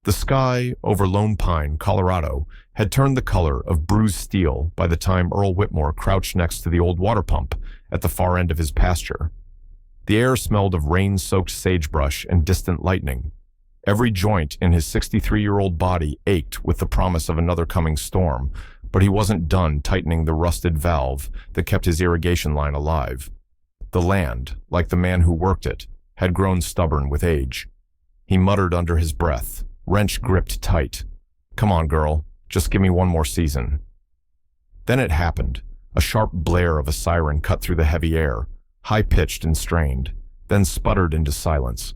The sky over Lone Pine, Colorado, had turned the color of bruised steel by the time Earl Whitmore crouched next to the old water pump at the far end of his pasture. The air smelled of rain-soaked sagebrush and distant lightning. Every joint in his 63-year-old body ached with the promise of another coming storm, but he wasn't done tightening the rusted valve that kept his irrigation line alive. The land, like the man who worked it, had grown stubborn with age. He muttered under his breath, wrench gripped tight. "Come on, girl, just give me one more season." Then it happened. A sharp blare of a siren cut through the heavy air, high-pitched and strained, then sputtered into silence.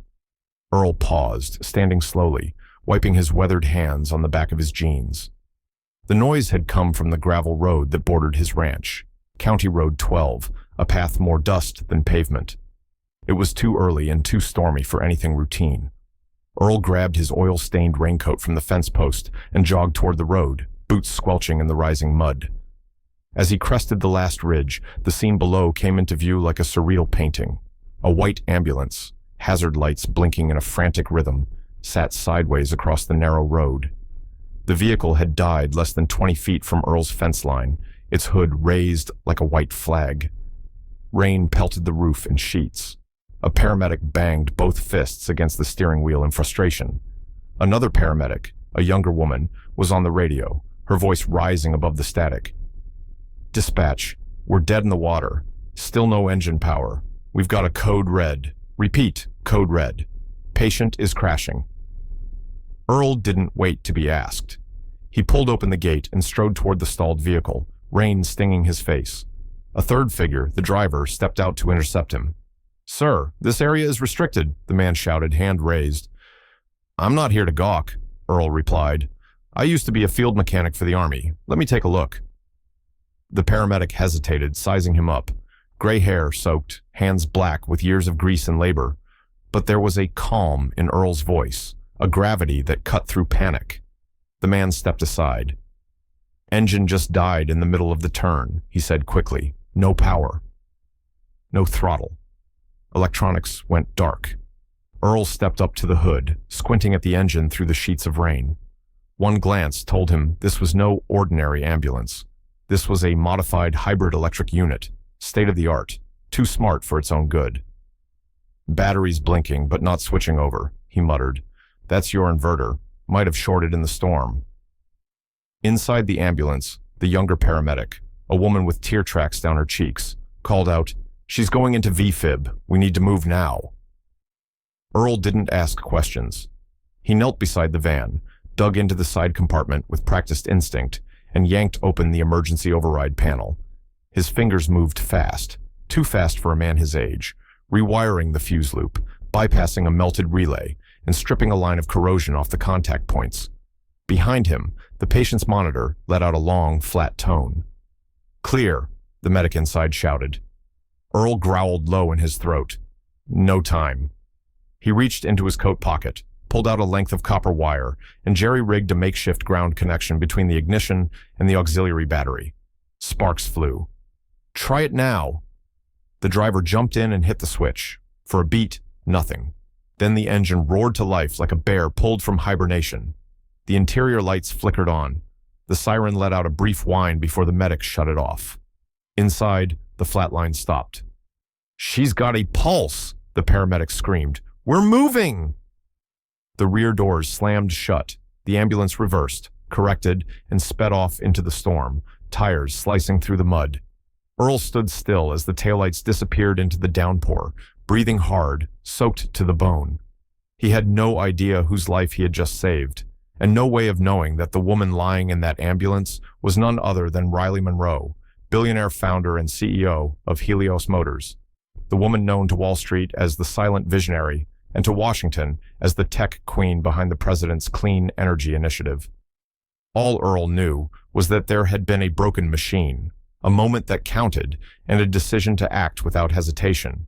Earl paused, standing slowly, wiping his weathered hands on the back of his jeans. The noise had come from the gravel road that bordered his ranch, County Road 12, a path more dust than pavement. It was too early and too stormy for anything routine. Earl grabbed his oil-stained raincoat from the fence post and jogged toward the road, boots squelching in the rising mud. As he crested the last ridge, the scene below came into view like a surreal painting. A white ambulance, hazard lights blinking in a frantic rhythm, sat sideways across the narrow road. The vehicle had died less than 20 feet from Earl's fence line, its hood raised like a white flag. Rain pelted the roof in sheets. A paramedic banged both fists against the steering wheel in frustration. Another paramedic, a younger woman, was on the radio, her voice rising above the static. "Dispatch, we're dead in the water. Still no engine power. We've got a code red. Repeat, code red. Patient is crashing." Earl didn't wait to be asked. He pulled open the gate and strode toward the stalled vehicle, rain stinging his face. A third figure, the driver, stepped out to intercept him. "Sir, this area is restricted," the man shouted, hand raised. "I'm not here to gawk," Earl replied. "I used to be a field mechanic for the Army. Let me take a look." The paramedic hesitated, sizing him up. Gray hair soaked, hands black with years of grease and labor. But there was a calm in Earl's voice, a gravity that cut through panic. The man stepped aside. "Engine just died in the middle of the turn," he said quickly. "No power. No throttle." Electronics went dark. Earl stepped up to the hood, squinting at the engine through the sheets of rain. One glance told him this was no ordinary ambulance. This was a modified hybrid electric unit, state-of-the-art, too smart for its own good. "Batteries blinking, but not switching over," he muttered. "That's your inverter. Might have shorted in the storm." Inside the ambulance, the younger paramedic, a woman with tear tracks down her cheeks, called out, "She's going into VFib. We need to move now." Earl didn't ask questions. He knelt beside the van, dug into the side compartment with practiced instinct, and yanked open the emergency override panel. His fingers moved fast, too fast for a man his age, rewiring the fuse loop, bypassing a melted relay, and stripping a line of corrosion off the contact points. Behind him, the patient's monitor let out a long, flat tone. "Clear," the medic inside shouted. Earl growled low in his throat. "No time." He reached into his coat pocket, pulled out a length of copper wire, and jerry-rigged a makeshift ground connection between the ignition and the auxiliary battery. Sparks flew. "Try it now." The driver jumped in and hit the switch. For a beat, nothing. Then the engine roared to life like a bear pulled from hibernation. The interior lights flickered on. The siren let out a brief whine before the medic shut it off. Inside, the flatline stopped. "She's got a pulse," the paramedic screamed. "We're moving!" The rear doors slammed shut. The ambulance reversed, corrected, and sped off into the storm, tires slicing through the mud. Earl stood still as the taillights disappeared into the downpour, breathing hard, soaked to the bone. He had no idea whose life he had just saved, and no way of knowing that the woman lying in that ambulance was none other than Riley Monroe, Billionaire founder and CEO of Helios Motors, the woman known to Wall Street as the silent visionary and to Washington as the tech queen behind the president's clean energy initiative. All Earl knew was that there had been a broken machine, a moment that counted, and a decision to act without hesitation.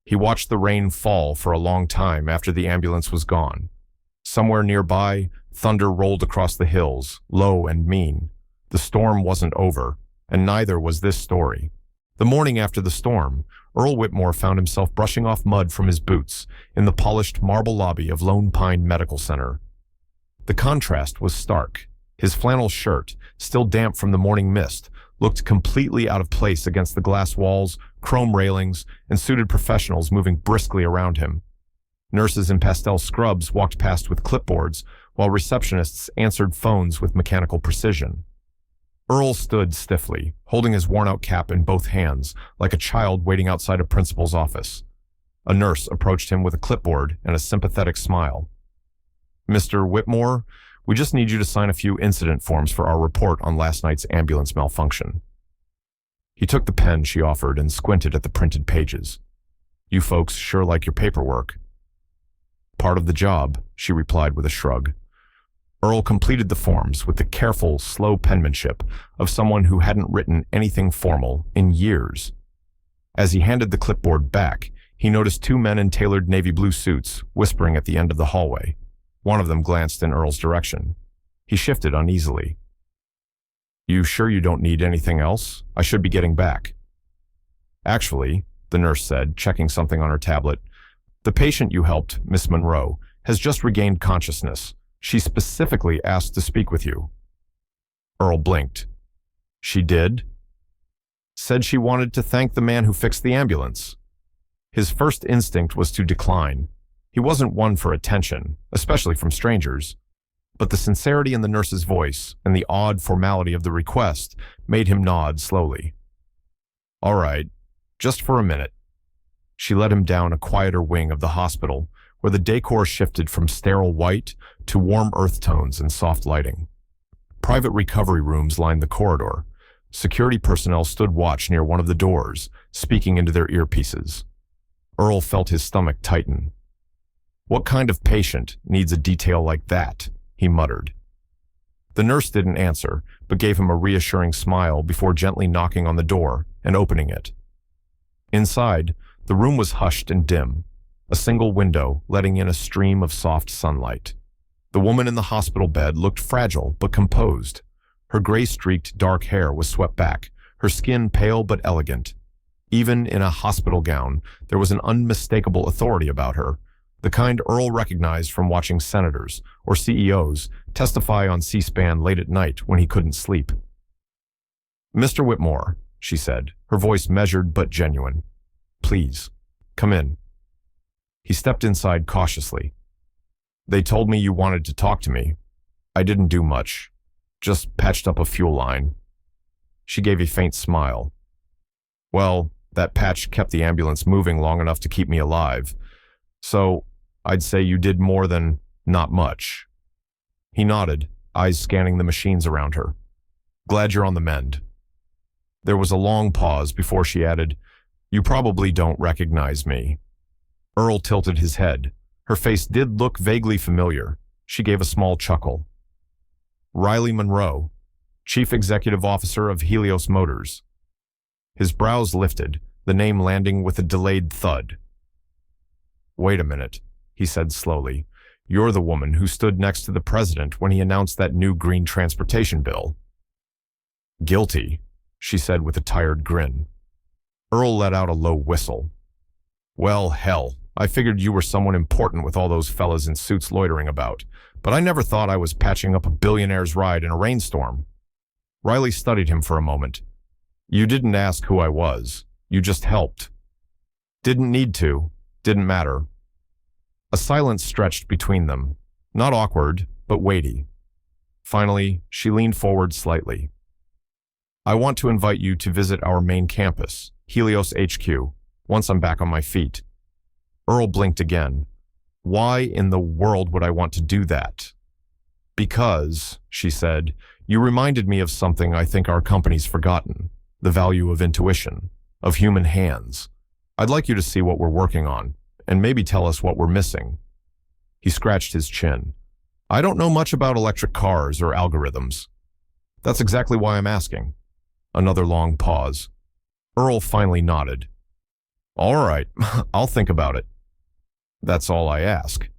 He watched the rain fall for a long time after the ambulance was gone. Somewhere nearby, thunder rolled across the hills, low and mean. The storm wasn't over, and neither was this story. The morning after the storm, Earl Whitmore found himself brushing off mud from his boots in the polished marble lobby of Lone Pine Medical Center. The contrast was stark. His flannel shirt, still damp from the morning mist, looked completely out of place against the glass walls, chrome railings, and suited professionals moving briskly around him. Nurses in pastel scrubs walked past with clipboards, while receptionists answered phones with mechanical precision. Earl stood stiffly, holding his worn-out cap in both hands, like a child waiting outside a principal's office. A nurse approached him with a clipboard and a sympathetic smile. "Mr. Whitmore, we just need you to sign a few incident forms for our report on last night's ambulance malfunction." He took the pen she offered and squinted at the printed pages. "You folks sure like your paperwork." "Part of the job," she replied with a shrug. Earl completed the forms with the careful, slow penmanship of someone who hadn't written anything formal in years. As he handed the clipboard back, he noticed two men in tailored navy blue suits whispering at the end of the hallway. One of them glanced in Earl's direction. He shifted uneasily. "You sure you don't need anything else? I should be getting back." "Actually," the nurse said, checking something on her tablet, "the patient you helped, Miss Monroe, has just regained consciousness. She specifically asked to speak with you." Earl blinked. "She did?" "Said she wanted to thank the man who fixed the ambulance." His first instinct was to decline. He wasn't one for attention, especially from strangers. But the sincerity in the nurse's voice and the odd formality of the request made him nod slowly. "All right, just for a minute." She led him down a quieter wing of the hospital, where the decor shifted from sterile white to warm earth tones and soft lighting. Private recovery rooms lined the corridor. Security personnel stood watch near one of the doors, speaking into their earpieces. Earl felt his stomach tighten. "What kind of patient needs a detail like that?" he muttered. The nurse didn't answer, but gave him a reassuring smile before gently knocking on the door and opening it. Inside, the room was hushed and dim, a single window letting in a stream of soft sunlight. The woman in the hospital bed looked fragile but composed. Her gray-streaked dark hair was swept back, her skin pale but elegant. Even in a hospital gown, there was an unmistakable authority about her, the kind Earl recognized from watching senators or CEOs testify on C-SPAN late at night when he couldn't sleep. "Mr. Whitmore," she said, her voice measured but genuine. "Please, come in." He stepped inside cautiously. "They told me you wanted to talk to me. I didn't do much. Just patched up a fuel line." She gave a faint smile. "Well, that patch kept the ambulance moving long enough to keep me alive. So, I'd say you did more than not much." He nodded, eyes scanning the machines around her. "Glad you're on the mend." There was a long pause before she added, "You probably don't recognize me." Earl tilted his head. Her face did look vaguely familiar. She gave a small chuckle. "Riley Monroe, Chief Executive Officer of Helios Motors." His brows lifted, the name landing with a delayed thud. "Wait a minute," he said slowly. "You're the woman who stood next to the president when he announced that new green transportation bill." "Guilty," she said with a tired grin. Earl let out a low whistle. "Well, hell, I figured you were someone important with all those fellas in suits loitering about, but I never thought I was patching up a billionaire's ride in a rainstorm." Riley studied him for a moment. "You didn't ask who I was. You just helped." "Didn't need to. Didn't matter." A silence stretched between them, not awkward, but weighty. Finally, she leaned forward slightly. "I want to invite you to visit our main campus, Helios HQ, once I'm back on my feet." Earl blinked again. "Why in the world would I want to do that?" "Because," she said, "you reminded me of something I think our company's forgotten, the value of intuition, of human hands. I'd like you to see what we're working on, and maybe tell us what we're missing." He scratched his chin. "I don't know much about electric cars or algorithms." "That's exactly why I'm asking." Another long pause. Earl finally nodded. "All right, I'll think about it." "That's all I ask."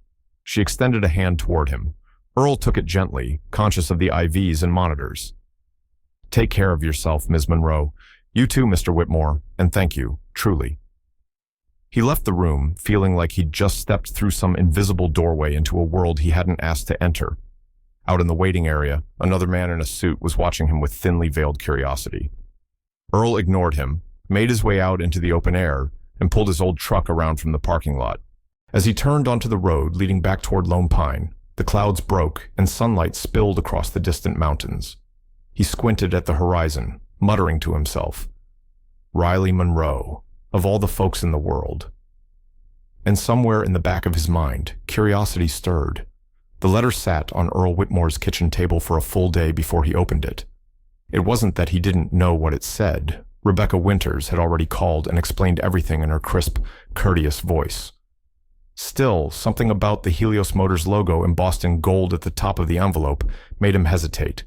She extended a hand toward him. Earl took it gently, conscious of the IVs and monitors. "Take care of yourself, Ms. Monroe. You too, Mr. Whitmore, and thank you, truly." He left the room, feeling like he'd just stepped through some invisible doorway into a world he hadn't asked to enter. Out in the waiting area, another man in a suit was watching him with thinly veiled curiosity. Earl ignored him, made his way out into the open air, and pulled his old truck around from the parking lot. As he turned onto the road leading back toward Lone Pine, the clouds broke and sunlight spilled across the distant mountains. He squinted at the horizon, muttering to himself, Riley Monroe, of all the folks in the world. And somewhere in the back of his mind, curiosity stirred. The letter sat on Earl Whitmore's kitchen table for a full day before he opened it. It wasn't that he didn't know what it said. Rebecca Winters had already called and explained everything in her crisp, courteous voice. Still, something about the Helios Motors logo embossed in gold at the top of the envelope made him hesitate.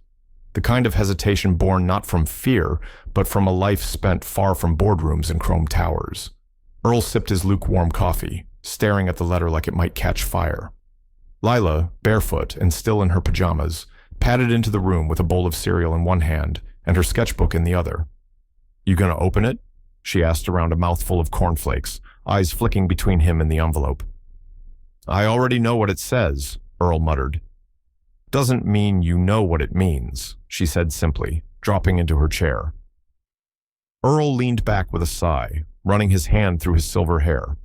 The kind of hesitation born not from fear, but from a life spent far from boardrooms and chrome towers. Earl sipped his lukewarm coffee, staring at the letter like it might catch fire. Lila, barefoot and still in her pajamas, padded into the room with a bowl of cereal in one hand and her sketchbook in the other. "You gonna open it?" she asked around a mouthful of cornflakes, eyes flicking between him and the envelope. "I already know what it says," Earl muttered. "Doesn't mean you know what it means," she said simply, dropping into her chair. Earl leaned back with a sigh, running his hand through his silver hair.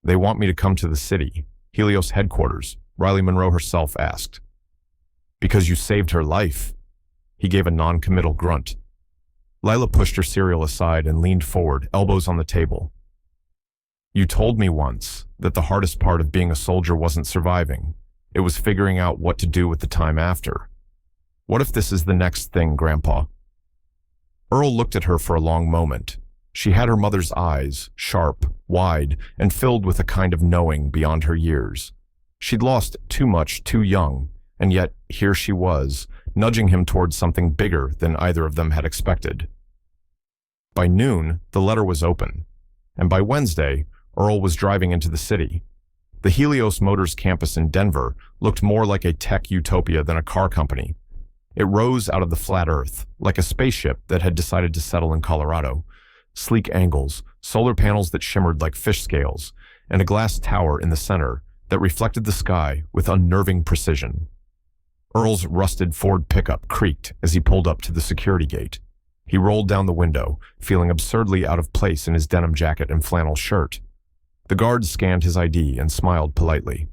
"They want me to come to the city, Helios headquarters," Riley Monroe herself asked. "Because you saved her life." He gave a non-committal grunt. Lila pushed her cereal aside and leaned forward, elbows on the table. "You told me once that the hardest part of being a soldier wasn't surviving. It was figuring out what to do with the time after. What if this is the next thing, Grandpa?" Earl looked at her for a long moment. She had her mother's eyes, sharp, wide, and filled with a kind of knowing beyond her years. She'd lost too much too young, and yet here she was, nudging him towards something bigger than either of them had expected. By noon, the letter was open, and by Wednesday, Earl was driving into the city. The Helios Motors campus in Denver looked more like a tech utopia than a car company. It rose out of the flat earth, like a spaceship that had decided to settle in Colorado. Sleek angles, solar panels that shimmered like fish scales, and a glass tower in the center that reflected the sky with unnerving precision. Earl's rusted Ford pickup creaked as he pulled up to the security gate. He rolled down the window, feeling absurdly out of place in his denim jacket and flannel shirt. The guard scanned his ID and smiled politely.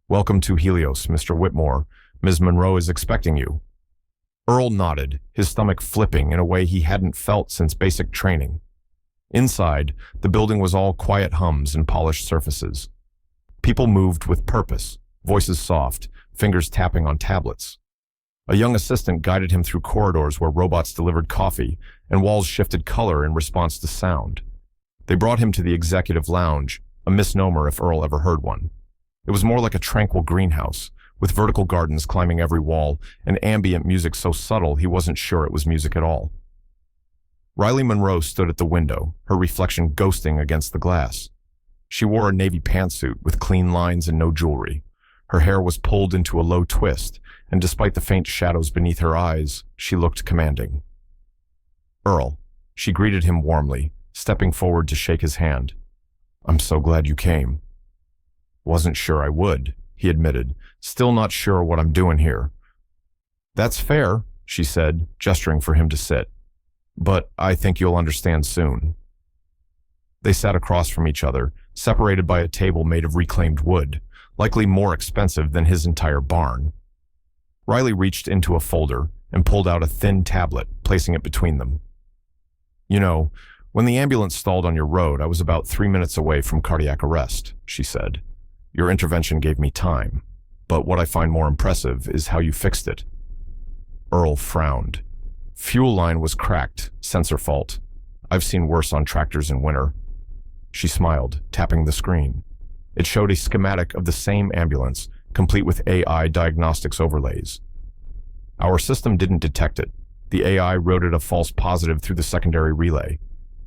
"Welcome to Helios, Mr. Whitmore. Ms. Monroe is expecting you." Earl nodded, his stomach flipping in a way he hadn't felt since basic training. Inside, the building was all quiet hums and polished surfaces. People moved with purpose, voices soft, fingers tapping on tablets. A young assistant guided him through corridors where robots delivered coffee and walls shifted color in response to sound. They brought him to the executive lounge, a misnomer if Earl ever heard one. It was more like a tranquil greenhouse, with vertical gardens climbing every wall and ambient music so subtle he wasn't sure it was music at all. Riley Monroe stood at the window, her reflection ghosting against the glass. She wore a navy pantsuit with clean lines and no jewelry. Her hair was pulled into a low twist, and despite the faint shadows beneath her eyes, she looked commanding. "Earl," she greeted him warmly, stepping forward to shake his hand. "I'm so glad you came." "Wasn't sure I would," he admitted, still not sure what I'm doing here. "That's fair," she said, gesturing for him to sit. "But I think you'll understand soon." They sat across from each other, separated by a table made of reclaimed wood, likely more expensive than his entire barn. Riley reached into a folder and pulled out a thin tablet, placing it between them. "You know, when the ambulance stalled on your road, I was about 3 minutes away from cardiac arrest," she said. "Your intervention gave me time, but what I find more impressive is how you fixed it." Earl frowned. "Fuel line was cracked, sensor fault. I've seen worse on tractors in winter." She smiled, tapping the screen. It showed a schematic of the same ambulance, complete with AI diagnostics overlays. "Our system didn't detect it. The AI wrote it a false positive through the secondary relay.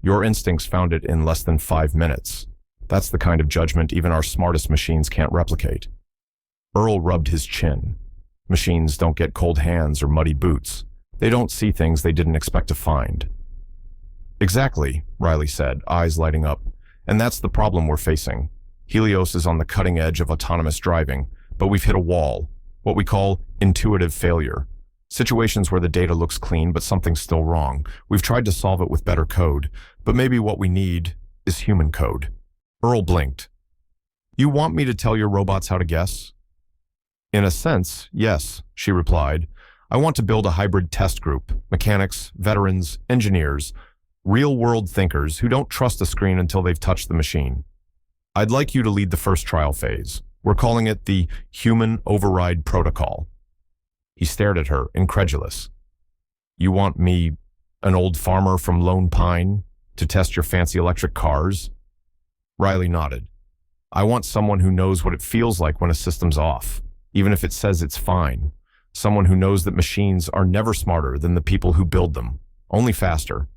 Your instincts found it in less than 5 minutes. That's the kind of judgment even our smartest machines can't replicate." Earl rubbed his chin. Machines don't get cold hands or muddy boots. They don't see things they didn't expect to find. "Exactly," Riley said, eyes lighting up. "And that's the problem we're facing. Helios is on the cutting edge of autonomous driving, but we've hit a wall, what we call intuitive failure. Situations where the data looks clean but something's still wrong. We've tried to solve it with better code, but maybe what we need is human code. Earl blinked. You want me to tell your robots how to guess? In a sense, yes, she replied. I want to build a hybrid test group, mechanics, veterans, engineers, real-world thinkers who don't trust a screen until they've touched the machine. I'd like you to lead the first trial phase. We're calling it the Human Override Protocol. He stared at her, incredulous. You want me, an old farmer from Lone Pine, to test your fancy electric cars? Riley nodded. I want someone who knows what it feels like when a system's off, even if it says it's fine. Someone who knows that machines are never smarter than the people who build them, only faster.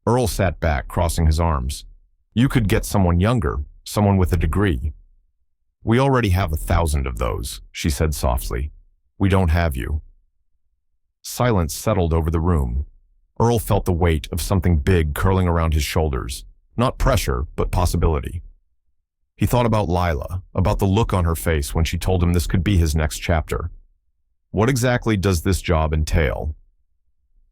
Earl sat back, crossing his arms. You could get someone younger, someone with a degree. We already have 1,000 of those, she said softly. We don't have you. Silence settled over the room. Earl felt the weight of something big curling around his shoulders. Not pressure, but possibility. He thought about Lila, about the look on her face when she told him this could be his next chapter. What exactly does this job entail?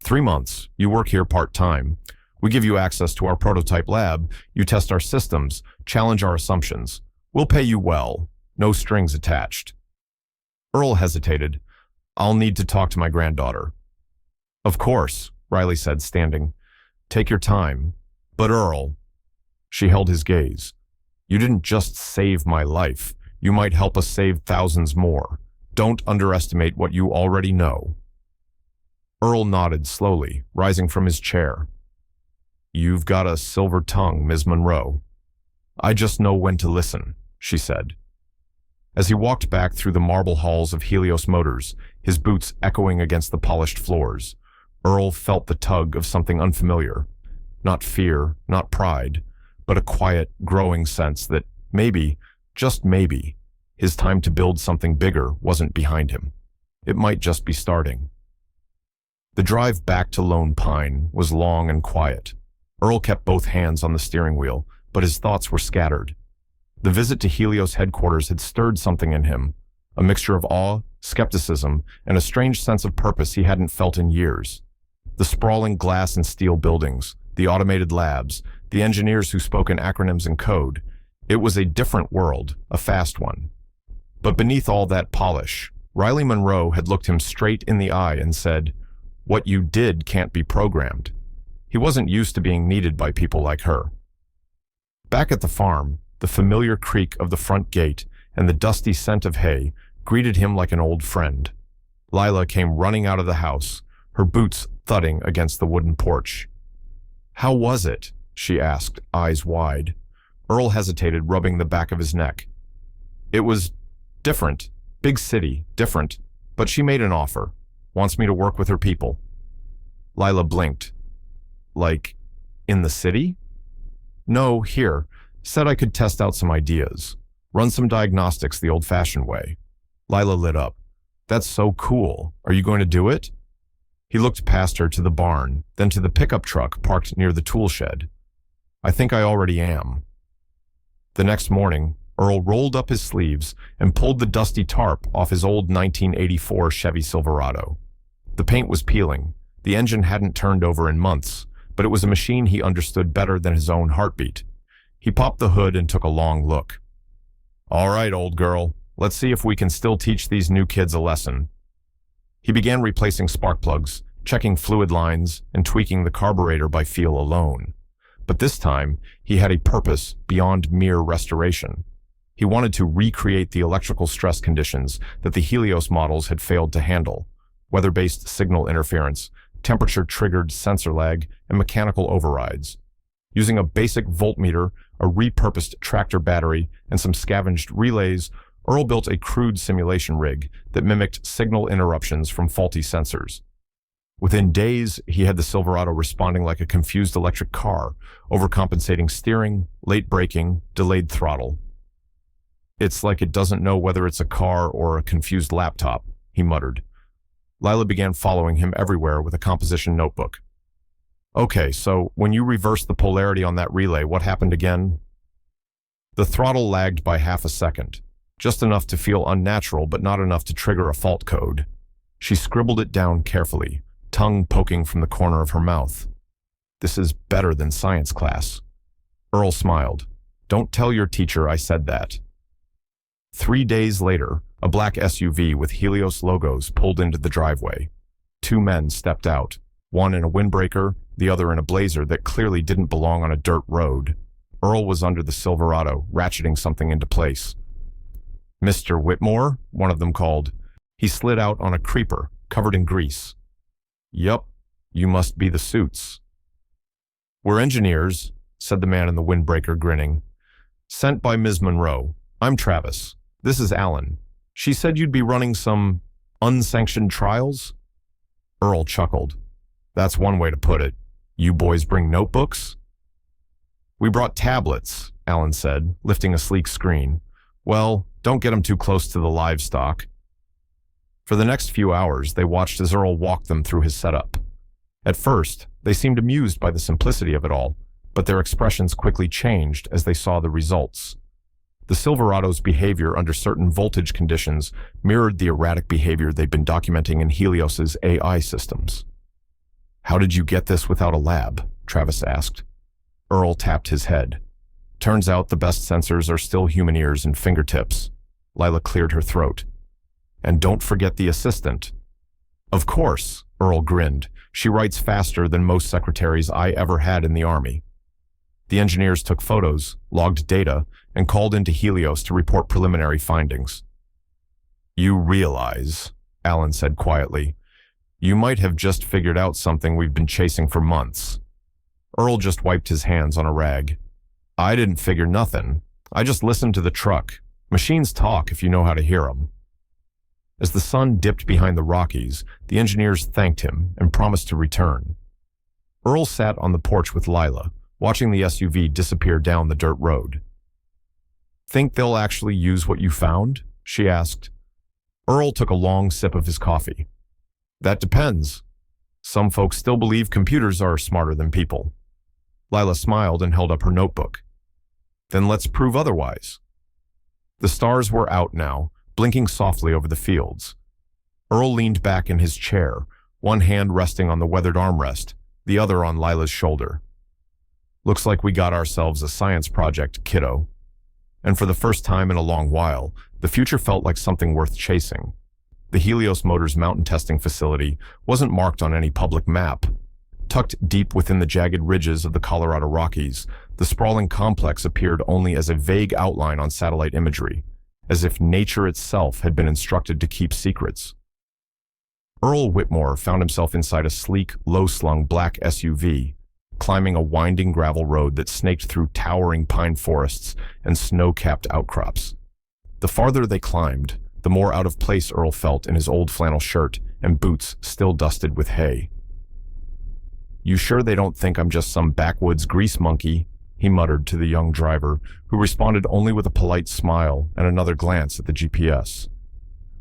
3 months. You work here part-time. We give you access to our prototype lab. You test our systems, challenge our assumptions. We'll pay you well. No strings attached. Earl hesitated. I'll need to talk to my granddaughter. Of course, Riley said, standing. Take your time. But Earl, she held his gaze. You didn't just save my life. You might help us save thousands more. Don't underestimate what you already know. Earl nodded slowly, rising from his chair. You've got a silver tongue, Ms. Monroe. I just know when to listen, she said. As he walked back through the marble halls of Helios Motors, his boots echoing against the polished floors, Earl felt the tug of something unfamiliar. Not fear, not pride, but a quiet, growing sense that maybe, just maybe, his time to build something bigger wasn't behind him. It might just be starting. The drive back to Lone Pine was long and quiet. Earl kept both hands on the steering wheel, but his thoughts were scattered. The visit to Helios headquarters had stirred something in him, a mixture of awe, skepticism, and a strange sense of purpose he hadn't felt in years. The sprawling glass and steel buildings, the automated labs, the engineers who spoke in acronyms and code. It was a different world, a fast one. But beneath all that polish, Riley Monroe had looked him straight in the eye and said, "What you did can't be programmed." He wasn't used to being needed by people like her. Back at the farm, the familiar creak of the front gate and the dusty scent of hay greeted him like an old friend. Lila came running out of the house, her boots thudding against the wooden porch. How was it? She asked, eyes wide. Earl hesitated, rubbing the back of his neck. It was different. Big city, different. But she made an offer. Wants me to work with her people. Lila blinked. Like, in the city? No, here. Said I could test out some ideas. Run some diagnostics the old-fashioned way. Lila lit up. That's so cool. Are you going to do it? He looked past her to the barn, then to the pickup truck parked near the tool shed. I think I already am. The next morning, Earl rolled up his sleeves and pulled the dusty tarp off his old 1984 Chevy Silverado. The paint was peeling. The engine hadn't turned over in months, but it was a machine he understood better than his own heartbeat. He popped the hood and took a long look. All right, old girl, let's see if we can still teach these new kids a lesson. He began replacing spark plugs, checking fluid lines, and tweaking the carburetor by feel alone. But this time, he had a purpose beyond mere restoration. He wanted to recreate the electrical stress conditions that the Helios models had failed to handle: weather-based signal interference, temperature-triggered sensor lag, and mechanical overrides. Using a basic voltmeter, a repurposed tractor battery, and some scavenged relays, Earl built a crude simulation rig that mimicked signal interruptions from faulty sensors. Within days, he had the Silverado responding like a confused electric car, overcompensating steering, late braking, delayed throttle. It's like it doesn't know whether it's a car or a confused laptop, he muttered. Lila began following him everywhere with a composition notebook. Okay, so when you reversed the polarity on that relay, what happened again? The throttle lagged by half a second. Just enough to feel unnatural, but not enough to trigger a fault code. She scribbled it down carefully, tongue poking from the corner of her mouth. This is better than science class. Earl smiled. Don't tell your teacher I said that. 3 days later, a black SUV with Helios logos pulled into the driveway. 2 men stepped out, one in a windbreaker, the other in a blazer that clearly didn't belong on a dirt road. Earl was under the Silverado, ratcheting something into place. "Mr. Whitmore?" one of them called. He slid out on a creeper, covered in grease. "Yup, you must be the suits." "We're engineers," said the man in the windbreaker, grinning. "Sent by Ms. Monroe. I'm Travis. This is Alan. She said you'd be running some unsanctioned trials?" Earl chuckled. "That's one way to put it. You boys bring notebooks?" "We brought tablets," Alan said, lifting a sleek screen. "Well, don't get them too close to the livestock." For the next few hours, they watched as Earl walked them through his setup. At first, they seemed amused by the simplicity of it all, but their expressions quickly changed as they saw the results. The Silverado's behavior under certain voltage conditions mirrored the erratic behavior they'd been documenting in Helios's AI systems. "How did you get this without a lab?" Travis asked. Earl tapped his head. "Turns out the best sensors are still human ears and fingertips." Lila cleared her throat. "And don't forget the assistant." "Of course," Earl grinned. "She writes faster than most secretaries I ever had in the Army." The engineers took photos, logged data, and called into Helios to report preliminary findings. "You realize," Alan said quietly, "you might have just figured out something we've been chasing for months." Earl just wiped his hands on a rag. "I didn't figure nothing. I just listened to the truck. Machines talk if you know how to hear 'em." As the sun dipped behind the Rockies, the engineers thanked him and promised to return. Earl sat on the porch with Lila, watching the SUV disappear down the dirt road. "Think they'll actually use what you found?" she asked. Earl took a long sip of his coffee. "That depends. Some folks still believe computers are smarter than people." Lila smiled and held up her notebook. "Then let's prove otherwise." The stars were out now, blinking softly over the fields. Earl leaned back in his chair, one hand resting on the weathered armrest, the other on Lila's shoulder. "Looks like we got ourselves a science project, kiddo." And for the first time in a long while, the future felt like something worth chasing. The Helios Motors mountain testing facility wasn't marked on any public map. Tucked deep within the jagged ridges of the Colorado Rockies, the sprawling complex appeared only as a vague outline on satellite imagery, as if nature itself had been instructed to keep secrets. Earl Whitmore found himself inside a sleek, low-slung black SUV, climbing a winding gravel road that snaked through towering pine forests and snow-capped outcrops. The farther they climbed, the more out of place Earl felt in his old flannel shirt and boots still dusted with hay. "You sure they don't think I'm just some backwoods grease monkey?" he muttered to the young driver, who responded only with a polite smile and another glance at the GPS.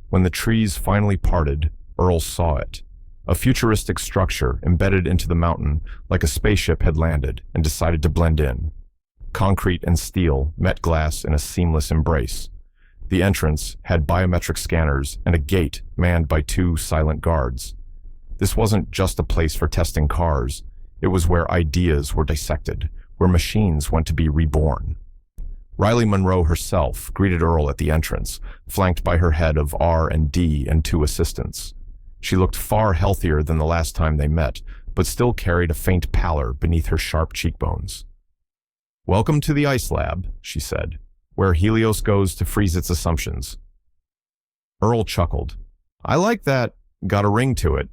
When the trees finally parted, Earl saw it. A futuristic structure embedded into the mountain like a spaceship had landed and decided to blend in. Concrete and steel met glass in a seamless embrace. The entrance had biometric scanners and a gate manned by 2 silent guards. This wasn't just a place for testing cars. It was where ideas were dissected, where machines went to be reborn. Riley Monroe herself greeted Earl at the entrance, flanked by her head of R&D and 2 assistants. She looked far healthier than the last time they met, but still carried a faint pallor beneath her sharp cheekbones. "Welcome to the ice lab," she said, "where Helios goes to freeze its assumptions." Earl chuckled. "I like that. Got a ring to it."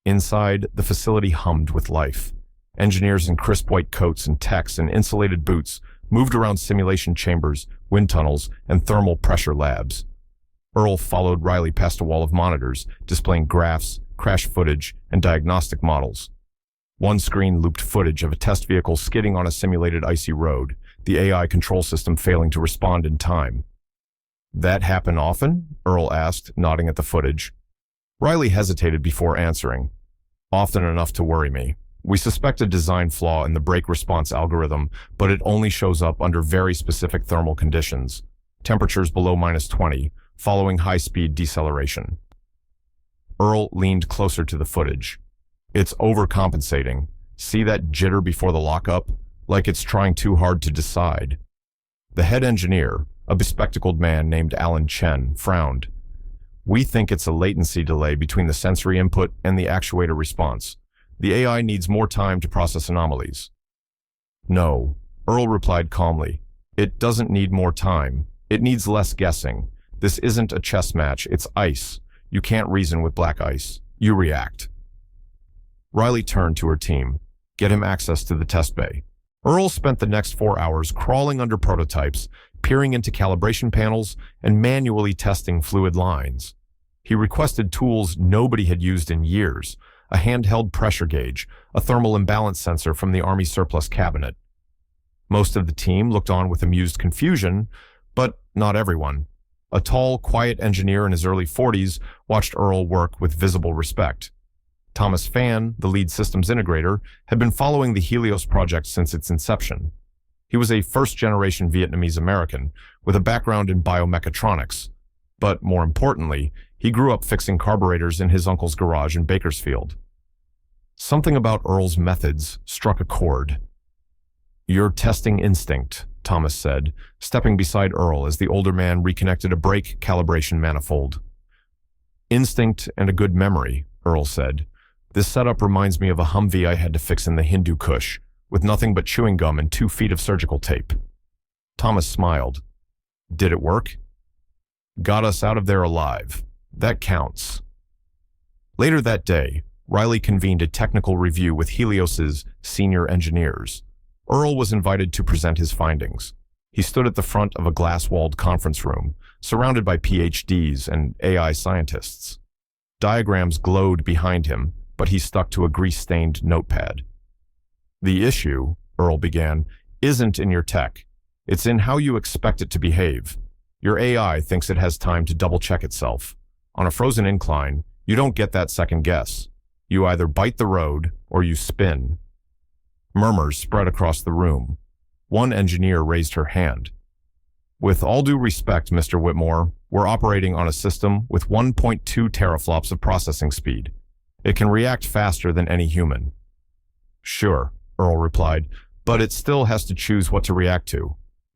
Inside, the facility hummed with life. Engineers in crisp white coats and techs in insulated boots moved around simulation chambers, wind tunnels, and thermal pressure labs. Earl followed Riley past a wall of monitors, displaying graphs, crash footage, and diagnostic models. One screen looped footage of a test vehicle skidding on a simulated icy road, the AI control system failing to respond in time. "That happen often?" Earl asked, nodding at the footage. Riley hesitated before answering. "Often enough to worry me. We suspect a design flaw in the brake response algorithm, but it only shows up under very specific thermal conditions. temperatures below -20, following high-speed deceleration. Earl leaned closer to the footage. It's overcompensating. See that jitter before the lockup? Like it's trying too hard to decide. The head engineer, a bespectacled man named Alan Chen, frowned. We think it's a latency delay between the sensory input and the actuator response. The AI needs more time to process anomalies. No, Earl replied calmly. It doesn't need more time. It needs less guessing. This isn't a chess match, it's ice. You can't reason with black ice. You react. Riley turned to her team. Get him access to the test bay. Earl spent the next 4 hours crawling under prototypes, peering into calibration panels, and manually testing fluid lines. He requested tools nobody had used in years, a handheld pressure gauge, a thermal imbalance sensor from the Army surplus cabinet. Most of the team looked on with amused confusion, but not everyone. A tall, quiet engineer in his early 40s watched Earl work with visible respect. Thomas Fan, the lead systems integrator, had been following the Helios project since its inception. He was a first-generation Vietnamese American with a background in biomechatronics. But more importantly, he grew up fixing carburetors in his uncle's garage in Bakersfield. Something about Earl's methods struck a chord. Your testing instinct, Thomas said, stepping beside Earl as the older man reconnected a brake calibration manifold. Instinct and a good memory, Earl said. This setup reminds me of a Humvee I had to fix in the Hindu Kush, with nothing but chewing gum and 2 feet of surgical tape. Thomas smiled. Did it work? Got us out of there alive. That counts. Later that day, Riley convened a technical review with Helios's senior engineers. Earl was invited to present his findings. He stood at the front of a glass-walled conference room, surrounded by PhDs and AI scientists. Diagrams glowed behind him, but he stuck to a grease-stained notepad. The issue, Earl began, isn't in your tech. It's in how you expect it to behave. Your AI thinks it has time to double-check itself. On a frozen incline, you don't get that second guess. You either bite the road or you spin. Murmurs spread across the room. One engineer raised her hand. With all due respect, Mr. Whitmore, we're operating on a system with 1.2 teraflops of processing speed. It can react faster than any human. Sure, Earl replied, but it still has to choose what to react to.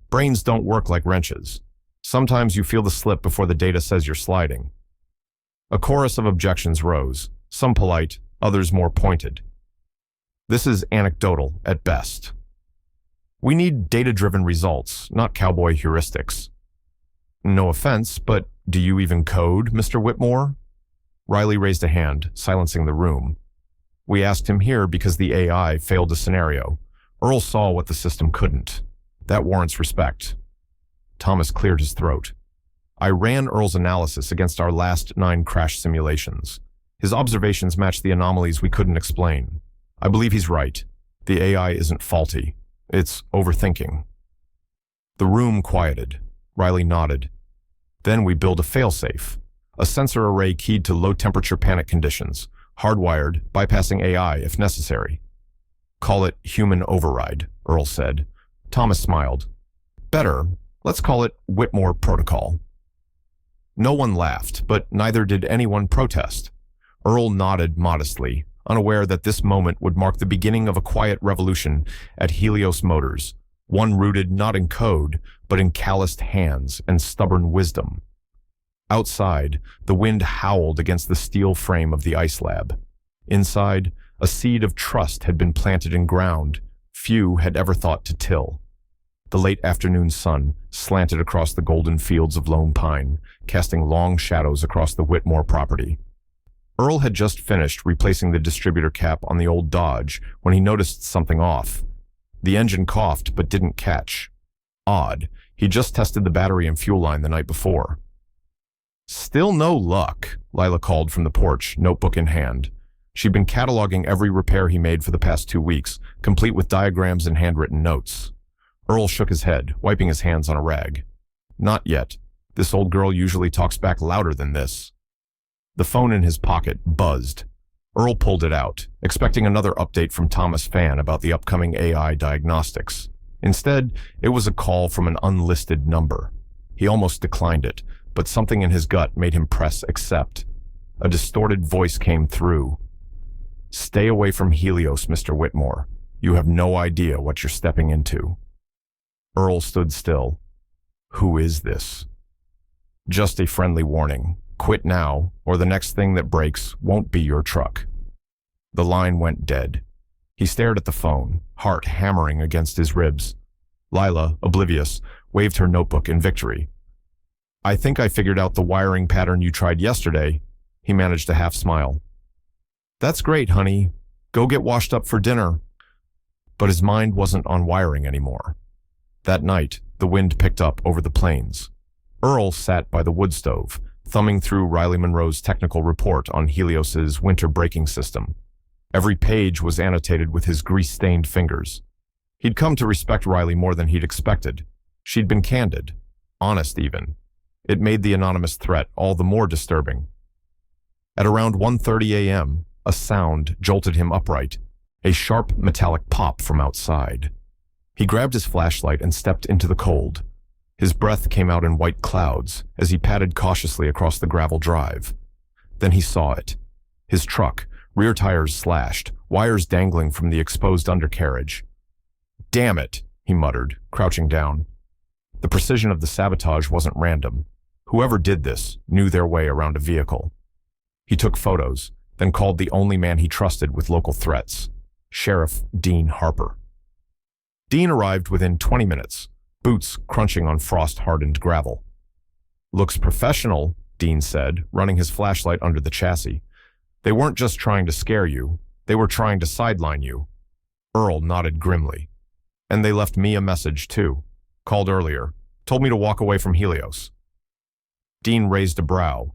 Brains don't work like wrenches. Sometimes you feel the slip before the data says you're sliding. A chorus of objections rose, some polite, others more pointed. This is anecdotal at best. We need data-driven results, not cowboy heuristics. No offense, but do you even code, Mr. Whitmore? Riley raised a hand, silencing the room. We asked him here because the AI failed a scenario. Earl saw what the system couldn't. That warrants respect. Thomas cleared his throat. I ran Earl's analysis against our last 9 crash simulations. His observations matched the anomalies we couldn't explain. I believe he's right. The AI isn't faulty. It's overthinking. The room quieted. Riley nodded. Then we build a failsafe, a sensor array keyed to low-temperature panic conditions, hardwired, bypassing AI if necessary. Call it human override, Earl said. Thomas smiled. Better, let's call it Whitmore Protocol. No one laughed, but neither did anyone protest. Earl nodded modestly, unaware that this moment would mark the beginning of a quiet revolution at Helios Motors, one rooted not in code, but in calloused hands and stubborn wisdom. Outside, the wind howled against the steel frame of the ice lab. Inside, a seed of trust had been planted in ground few had ever thought to till. The late afternoon sun slanted across the golden fields of Lone Pine, casting long shadows across the Whitmore property. Earl had just finished replacing the distributor cap on the old Dodge when he noticed something off. The engine coughed but didn't catch. Odd, he just tested the battery and fuel line the night before. Still no luck, Lila called from the porch, notebook in hand. She'd been cataloging every repair he made for the past 2 weeks, complete with diagrams and handwritten notes. Earl shook his head, wiping his hands on a rag. Not yet. This old girl usually talks back louder than this. The phone in his pocket buzzed. Earl pulled it out, expecting another update from Thomas Fan about the upcoming AI diagnostics. Instead, it was a call from an unlisted number. He almost declined it, but something in his gut made him press accept. A distorted voice came through. "Stay away from Helios, Mr. Whitmore. You have no idea what you're stepping into." Earl stood still. "Who is this?" "Just a friendly warning. Quit now, or the next thing that breaks won't be your truck." The line went dead. He stared at the phone, heart hammering against his ribs. Lila, oblivious, waved her notebook in victory. "I think I figured out the wiring pattern you tried yesterday." He managed a half smile. "That's great, honey. Go get washed up for dinner." But his mind wasn't on wiring anymore. That night, the wind picked up over the plains. Earl sat by the wood stove, thumbing through Riley Monroe's technical report on Helios's winter braking system. Every page was annotated with his grease-stained fingers. He'd come to respect Riley more than he'd expected. She'd been candid, honest even. It made the anonymous threat all the more disturbing. At around 1:30 a.m., a sound jolted him upright, a sharp metallic pop from outside. He grabbed his flashlight and stepped into the cold. His breath came out in white clouds as he padded cautiously across the gravel drive. Then he saw it. His truck, rear tires slashed, wires dangling from the exposed undercarriage. "Damn it," he muttered, crouching down. The precision of the sabotage wasn't random. Whoever did this knew their way around a vehicle. He took photos, then called the only man he trusted with local threats, Sheriff Dean Harper. Dean arrived within 20 minutes, boots crunching on frost-hardened gravel. "Looks professional," Dean said, running his flashlight under the chassis. "They weren't just trying to scare you, they were trying to sideline you." Earl nodded grimly. "And they left me a message, too. Called earlier. Told me to walk away from Helios." Dean raised a brow.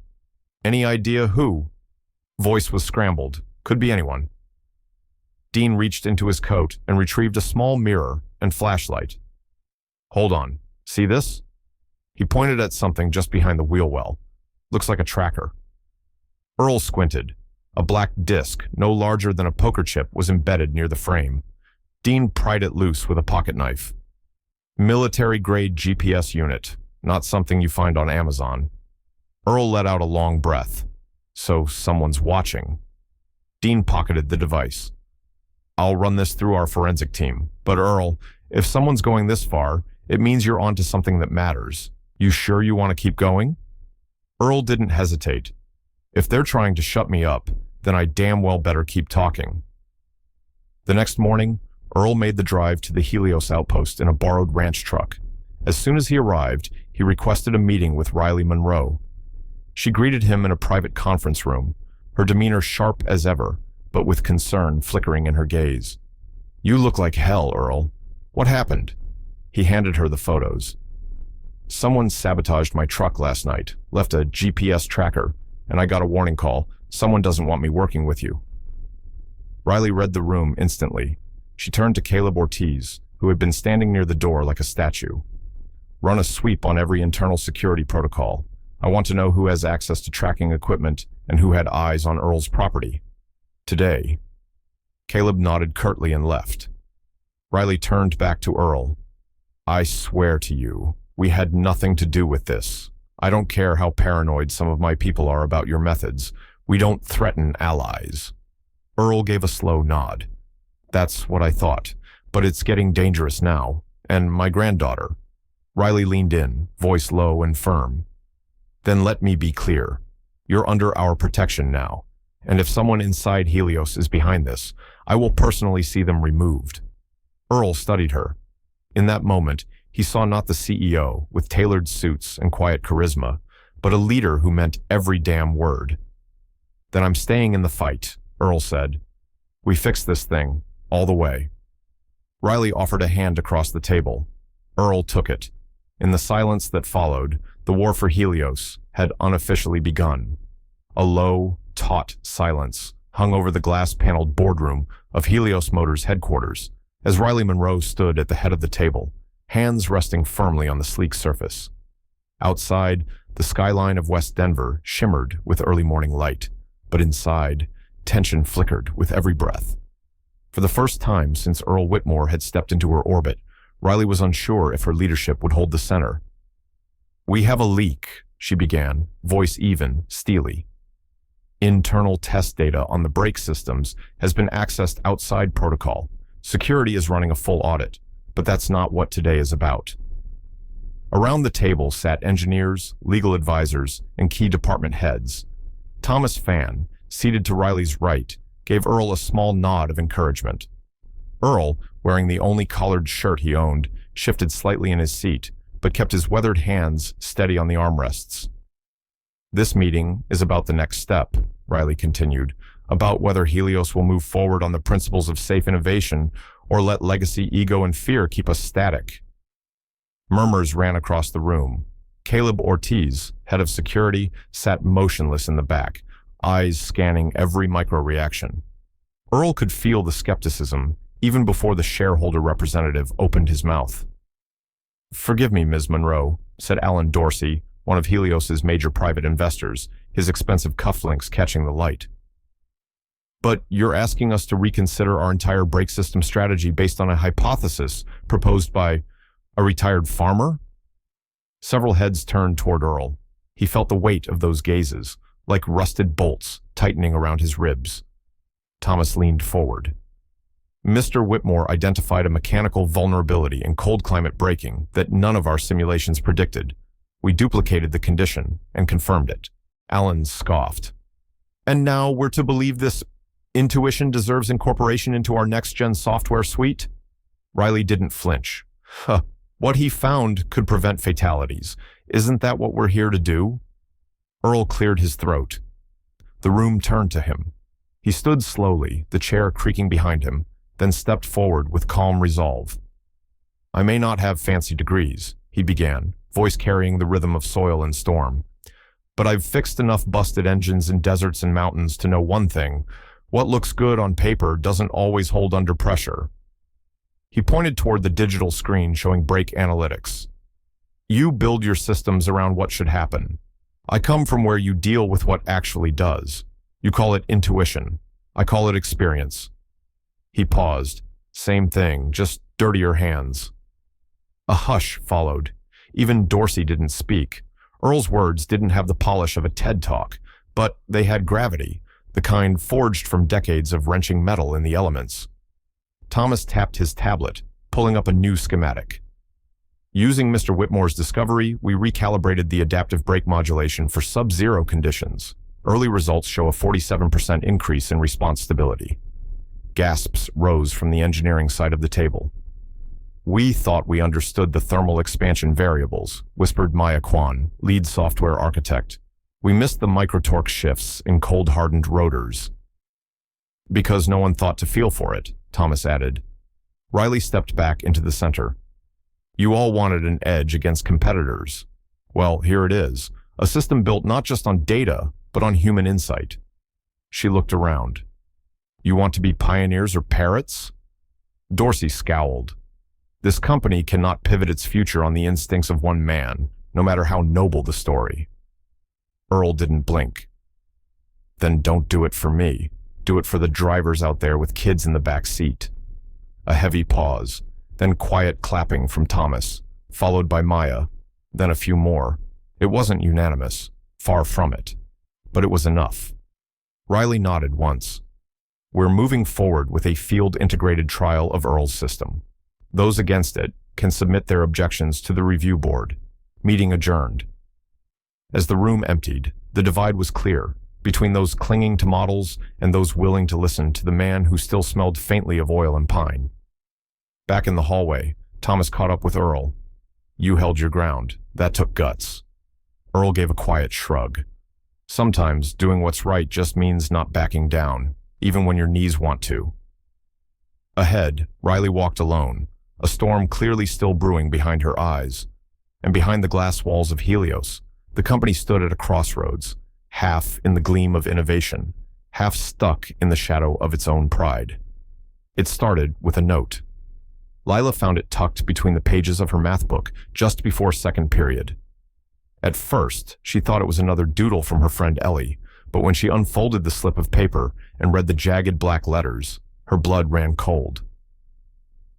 "Any idea who?" Voice was scrambled. Could be anyone. Dean reached into his coat and retrieved a small mirror and flashlight. "Hold on. See this?" He pointed at something just behind the wheel well. "Looks like a tracker." Earl squinted. A black disc, no larger than a poker chip, was embedded near the frame. Dean pried it loose with a pocket knife. "Military-grade GPS unit. Not something you find on Amazon." Earl let out a long breath. So someone's watching. Dean pocketed the device. "I'll run this through our forensic team. But Earl, if someone's going this far, it means you're onto something that matters. You sure you want to keep going?" Earl didn't hesitate. "If they're trying to shut me up, then I damn well better keep talking." The next morning, Earl made the drive to the Helios outpost in a borrowed ranch truck. As soon as he arrived, he requested a meeting with Riley Monroe. She greeted him in a private conference room, her demeanor sharp as ever, but with concern flickering in her gaze. "You look like hell, Earl. What happened?" He handed her the photos. "Someone sabotaged my truck last night, left a GPS tracker, and I got a warning call. Someone doesn't want me working with you." Riley read the room instantly. She turned to Caleb Ortiz, who had been standing near the door like a statue. "Run a sweep on every internal security protocol. I want to know who has access to tracking equipment and who had eyes on Earl's property. Today." Caleb nodded curtly and left. Riley turned back to Earl. "I swear to you, we had nothing to do with this. I don't care how paranoid some of my people are about your methods. We don't threaten allies." Earl gave a slow nod. "That's what I thought, but it's getting dangerous now. And my granddaughter." Riley leaned in, voice low and firm. "Then let me be clear. You're under our protection now, and if someone inside Helios is behind this, I will personally see them removed." Earl studied her. In that moment, he saw not the CEO with tailored suits and quiet charisma, but a leader who meant every damn word. "Then I'm staying in the fight," Earl said. "We fix this thing, all the way." Riley offered a hand across the table. Earl took it. In the silence that followed, the war for Helios had unofficially begun. A low, taut silence hung over the glass-paneled boardroom of Helios Motors headquarters as Riley Monroe stood at the head of the table, hands resting firmly on the sleek surface. Outside, the skyline of West Denver shimmered with early morning light, but inside, tension flickered with every breath. For the first time since Earl Whitmore had stepped into her orbit, Riley was unsure if her leadership would hold the center. "We have a leak," she began, voice even, steely. "Internal test data on the brake systems has been accessed outside protocol. Security is running a full audit, but that's not what today is about." Around the table sat engineers, legal advisors, and key department heads. Thomas Fan, seated to Riley's right, gave Earl a small nod of encouragement. Earl, wearing the only collared shirt he owned, shifted slightly in his seat, but kept his weathered hands steady on the armrests. "This meeting is about the next step," Riley continued, "about whether Helios will move forward on the principles of safe innovation or let legacy, ego, and fear keep us static." Murmurs ran across the room. Caleb Ortiz, head of security, sat motionless in the back, eyes scanning every micro-reaction. Earl could feel the skepticism even before the shareholder representative opened his mouth. "Forgive me, Ms. Monroe," said Alan Dorsey, one of Helios's major private investors, his expensive cufflinks catching the light. "But you're asking us to reconsider our entire brake system strategy based on a hypothesis proposed by a retired farmer?" Several heads turned toward Earl. He felt the weight of those gazes, like rusted bolts tightening around his ribs. Thomas leaned forward. "Mr. Whitmore identified a mechanical vulnerability in cold climate braking that none of our simulations predicted. We duplicated the condition and confirmed it." Alan scoffed. "And now we're to believe this intuition deserves incorporation into our next-gen software suite?" Riley didn't flinch. "Huh. What he found could prevent fatalities. Isn't that what we're here to do?" Earl cleared his throat. The room turned to him. He stood slowly, the chair creaking behind him, then stepped forward with calm resolve. "I may not have fancy degrees," he began, voice carrying the rhythm of soil and storm, "but I've fixed enough busted engines in deserts and mountains to know one thing: what looks good on paper doesn't always hold under pressure." He pointed toward the digital screen showing brake analytics. "You build your systems around what should happen. I come from where you deal with what actually does. You call it intuition. I call it experience." He paused. Same thing, just dirtier hands. A hush followed. Even Dorsey didn't speak. Earl's words didn't have the polish of a TED Talk, but they had gravity, the kind forged from decades of wrenching metal in the elements. Thomas tapped his tablet, pulling up a new schematic. "Using Mr. Whitmore's discovery, we recalibrated the adaptive brake modulation for sub-zero conditions. Early results show a 47% increase in response stability." Gasps rose from the engineering side of the table. "We thought we understood the thermal expansion variables," whispered Maya Kwan, lead software architect. "We missed the microtorque shifts in cold-hardened rotors." "Because no one thought to feel for it," Thomas added. Riley stepped back into the center. "You all wanted an edge against competitors. Well, here it is, a system built not just on data, but on human insight." She looked around. "You want to be pioneers or parrots?" Dorsey scowled. "This company cannot pivot its future on the instincts of one man, no matter how noble the story." Earl didn't blink. "Then don't do it for me. Do it for the drivers out there with kids in the back seat." A heavy pause, then quiet clapping from Thomas, followed by Maya, then a few more. It wasn't unanimous, far from it, but it was enough. Riley nodded once. "We're moving forward with a field-integrated trial of Earl's system. Those against it can submit their objections to the review board. Meeting adjourned." As the room emptied, the divide was clear, between those clinging to models and those willing to listen to the man who still smelled faintly of oil and pine. Back in the hallway, Thomas caught up with Earl. "You held your ground. That took guts." Earl gave a quiet shrug. "Sometimes doing what's right just means not backing down, even when your knees want to." Ahead, Riley walked alone, a storm clearly still brewing behind her eyes. And behind the glass walls of Helios, the company stood at a crossroads, half in the gleam of innovation, half stuck in the shadow of its own pride. It started with a note. Lila found it tucked between the pages of her math book just before second period. At first, she thought it was another doodle from her friend Ellie, but when she unfolded the slip of paper and read the jagged black letters, her blood ran cold.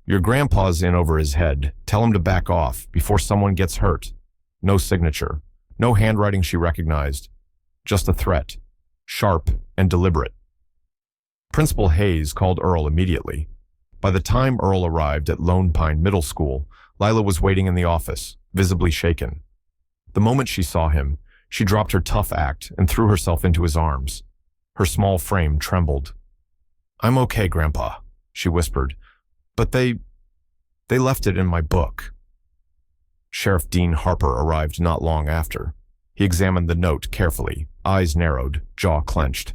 "Your grandpa's in over his head. Tell him to back off before someone gets hurt." No signature. No handwriting she recognized. Just a threat. Sharp and deliberate. Principal Hayes called Earl immediately. By the time Earl arrived at Lone Pine Middle School, Lila was waiting in the office, visibly shaken. The moment she saw him, she dropped her tough act and threw herself into his arms. Her small frame trembled. "I'm okay, Grandpa," she whispered, "but they left it in my book." Sheriff Dean Harper arrived not long after. He examined the note carefully, eyes narrowed, jaw clenched.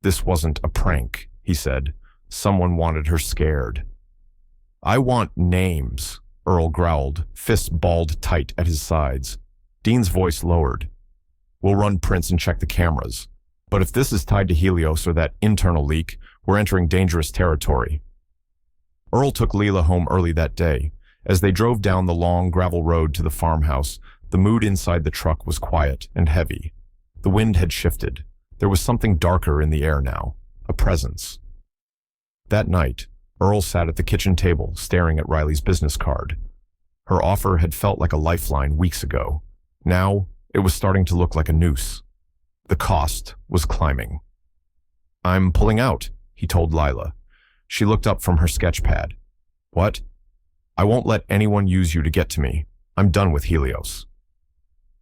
"This wasn't a prank," he said. "Someone wanted her scared." "I want names," Earl growled, fists balled tight at his sides. Dean's voice lowered. "We'll run prints and check the cameras. But if this is tied to Helios or that internal leak, we're entering dangerous territory." Earl took Leela home early that day. As they drove down the long gravel road to the farmhouse, the mood inside the truck was quiet and heavy. The wind had shifted. There was something darker in the air now, a presence. That night, Earl sat at the kitchen table, staring at Riley's business card. Her offer had felt like a lifeline weeks ago. Now, it was starting to look like a noose. The cost was climbing. "I'm pulling out," he told Lila. She looked up from her sketch pad. "What?" "I won't let anyone use you to get to me. I'm done with Helios."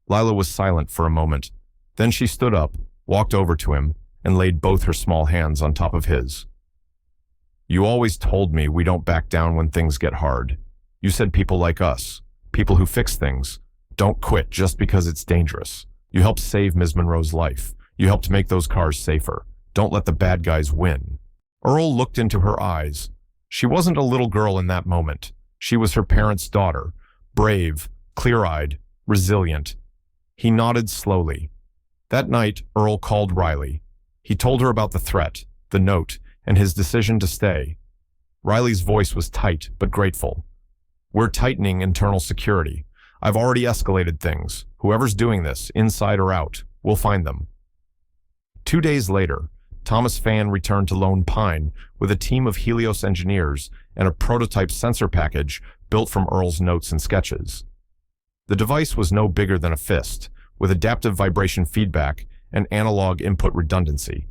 Lila was silent for a moment. Then she stood up, walked over to him, and laid both her small hands on top of his. "You always told me we don't back down when things get hard. You said people like us, people who fix things, don't quit just because it's dangerous. You helped save Ms. Monroe's life. You helped make those cars safer. Don't let the bad guys win." Earl looked into her eyes. She wasn't a little girl in that moment. She was her parents' daughter, brave, clear-eyed, resilient. He nodded slowly. That night, Earl called Riley. He told her about the threat, the note, and his decision to stay. Riley's voice was tight but grateful. "We're tightening internal security. I've already escalated things. Whoever's doing this, inside or out, we'll find them." 2 days later, Thomas Fan returned to Lone Pine with a team of Helios engineers and a prototype sensor package built from Earl's notes and sketches. The device was no bigger than a fist, with adaptive vibration feedback and analog input redundancy.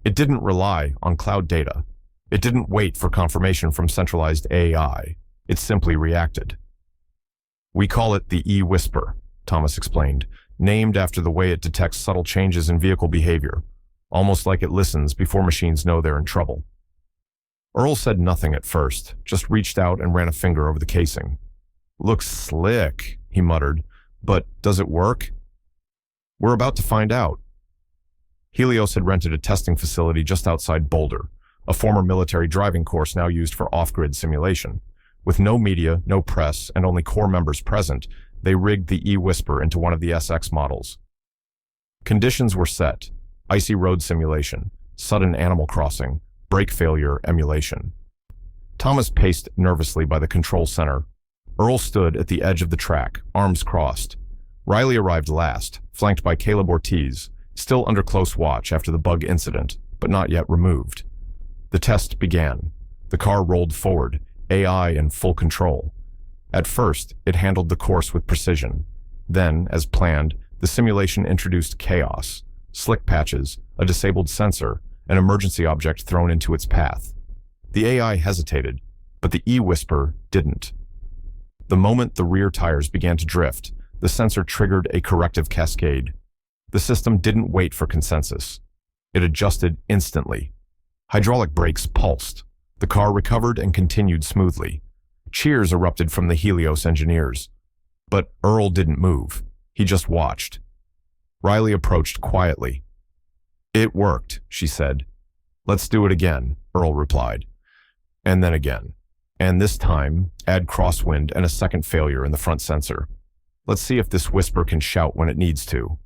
It didn't rely on cloud data. It didn't wait for confirmation from centralized AI. It simply reacted. "We call it the E-Whisper," Thomas explained, named after the way it detects subtle changes in vehicle behavior, almost like it listens before machines know they're in trouble. Earl said nothing at first, just reached out and ran a finger over the casing. "Looks slick," he muttered, "but does it work?" "We're about to find out." Helios had rented a testing facility just outside Boulder, a former military driving course now used for off-grid simulation. With no media, no press, and only core members present, they rigged the E-Whisper into one of the SX models. Conditions were set: icy road simulation, sudden animal crossing, brake failure emulation. Thomas paced nervously by the control center. Earl stood at the edge of the track, arms crossed. Riley arrived last, flanked by Caleb Ortiz, still under close watch after the bug incident, but not yet removed. The test began. The car rolled forward, AI in full control. At first, it handled the course with precision. Then, as planned, the simulation introduced chaos, slick patches, a disabled sensor, an emergency object thrown into its path. The AI hesitated, but the E-Whisper didn't. The moment the rear tires began to drift, the sensor triggered a corrective cascade. The system didn't wait for consensus. It adjusted instantly. Hydraulic brakes pulsed. The car recovered and continued smoothly. Cheers erupted from the Helios engineers. But Earl didn't move. He just watched. Riley approached quietly. "It worked," she said. "Let's do it again," Earl replied. And then again. And this time, add crosswind and a second failure in the front sensor. Let's see if this whisper can shout when it needs to.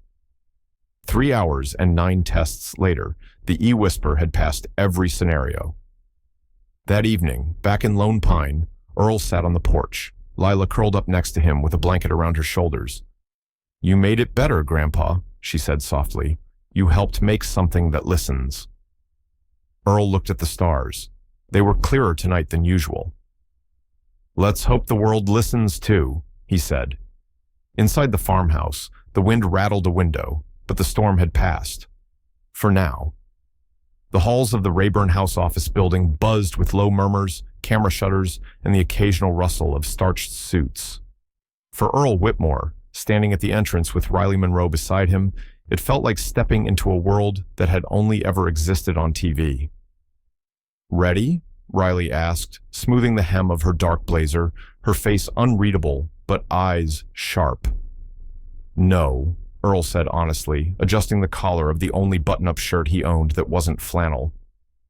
3 hours and 9 tests later, the E-Whisper had passed every scenario. That evening, back in Lone Pine, Earl sat on the porch. Lila curled up next to him with a blanket around her shoulders. "You made it better, Grandpa," she said softly. "You helped make something that listens." Earl looked at the stars. They were clearer tonight than usual. "Let's hope the world listens too," he said. Inside the farmhouse, the wind rattled a window, but the storm had passed. For now. The halls of the Rayburn House office building buzzed with low murmurs, camera shutters, and the occasional rustle of starched suits. For Earl Whitmore, standing at the entrance with Riley Monroe beside him, it felt like stepping into a world that had only ever existed on TV. "Ready?" Riley asked, smoothing the hem of her dark blazer, her face unreadable, but eyes sharp. "No," Earl said honestly, adjusting the collar of the only button-up shirt he owned that wasn't flannel.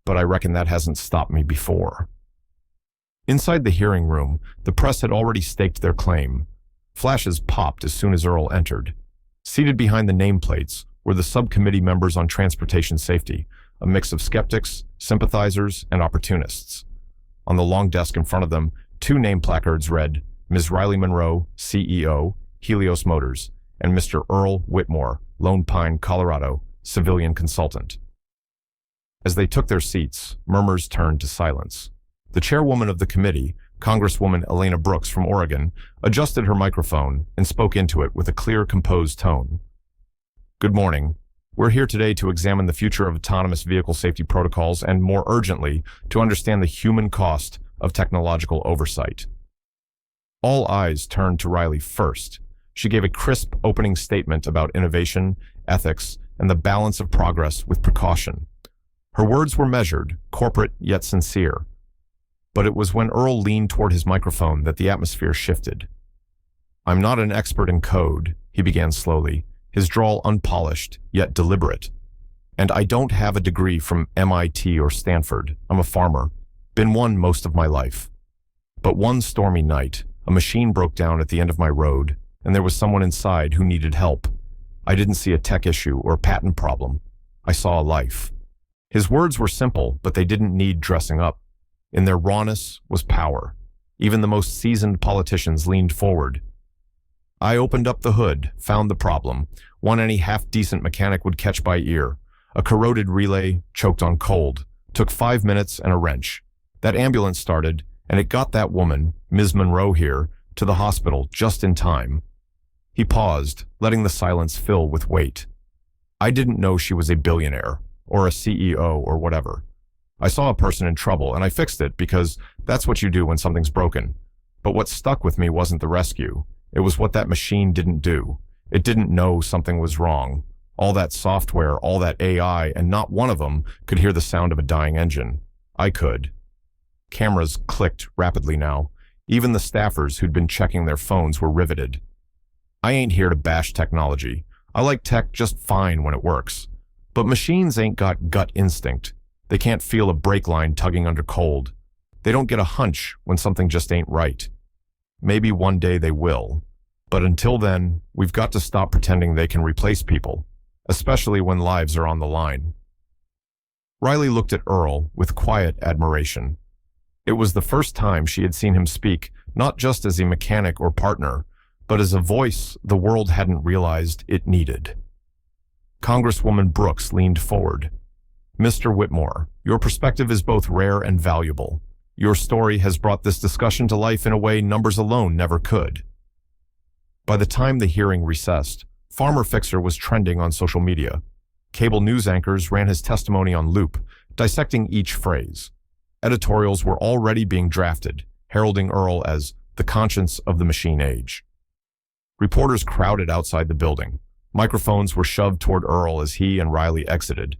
"But I reckon that hasn't stopped me before." Inside the hearing room, the press had already staked their claim. Flashes popped as soon as Earl entered. Seated behind the nameplates were the subcommittee members on transportation safety, a mix of skeptics, sympathizers, and opportunists. On the long desk in front of them, 2 name placards read, Ms. Riley Monroe, CEO, Helios Motors, and Mr. Earl Whitmore, Lone Pine, Colorado, civilian consultant. As they took their seats, murmurs turned to silence. The chairwoman of the committee, Congresswoman Elena Brooks from Oregon, adjusted her microphone and spoke into it with a clear, composed tone. "Good morning. We're here today to examine the future of autonomous vehicle safety protocols and, more urgently, to understand the human cost of technological oversight." All eyes turned to Riley first. She gave a crisp opening statement about innovation, ethics, and the balance of progress with precaution. Her words were measured, corporate yet sincere. But it was when Earl leaned toward his microphone that the atmosphere shifted. "I'm not an expert in code," he began slowly, his drawl unpolished, yet deliberate. "And I don't have a degree from MIT or Stanford. I'm a farmer. Been one most of my life. But one stormy night, a machine broke down at the end of my road, and there was someone inside who needed help. I didn't see a tech issue or patent problem. I saw a life." His words were simple, but they didn't need dressing up. In their rawness was power. Even the most seasoned politicians leaned forward. "I opened up the hood, found the problem, one any half-decent mechanic would catch by ear. A corroded relay, choked on cold. Took 5 minutes and a wrench. That ambulance started, and it got that woman, Ms. Monroe here, to the hospital just in time." He paused, letting the silence fill with weight. "I didn't know she was a billionaire, or a CEO, or whatever. I saw a person in trouble, and I fixed it because that's what you do when something's broken. But what stuck with me wasn't the rescue. It was what that machine didn't do. It didn't know something was wrong. All that software, all that AI, and not one of them could hear the sound of a dying engine. I could." Cameras clicked rapidly now. Even the staffers who'd been checking their phones were riveted. "I ain't here to bash technology. I like tech just fine when it works. But machines ain't got gut instinct. They can't feel a brake line tugging under cold. They don't get a hunch when something just ain't right. Maybe one day they will. But until then, we've got to stop pretending they can replace people, especially when lives are on the line." Riley looked at Earl with quiet admiration. It was the first time she had seen him speak, not just as a mechanic or partner, but as a voice the world hadn't realized it needed. Congresswoman Brooks leaned forward. "Mr. Whitmore, your perspective is both rare and valuable. Your story has brought this discussion to life in a way numbers alone never could." By the time the hearing recessed, Farmer Fixer was trending on social media. Cable news anchors ran his testimony on loop, dissecting each phrase. Editorials were already being drafted, heralding Earl as the conscience of the machine age. Reporters crowded outside the building. Microphones were shoved toward Earl as he and Riley exited.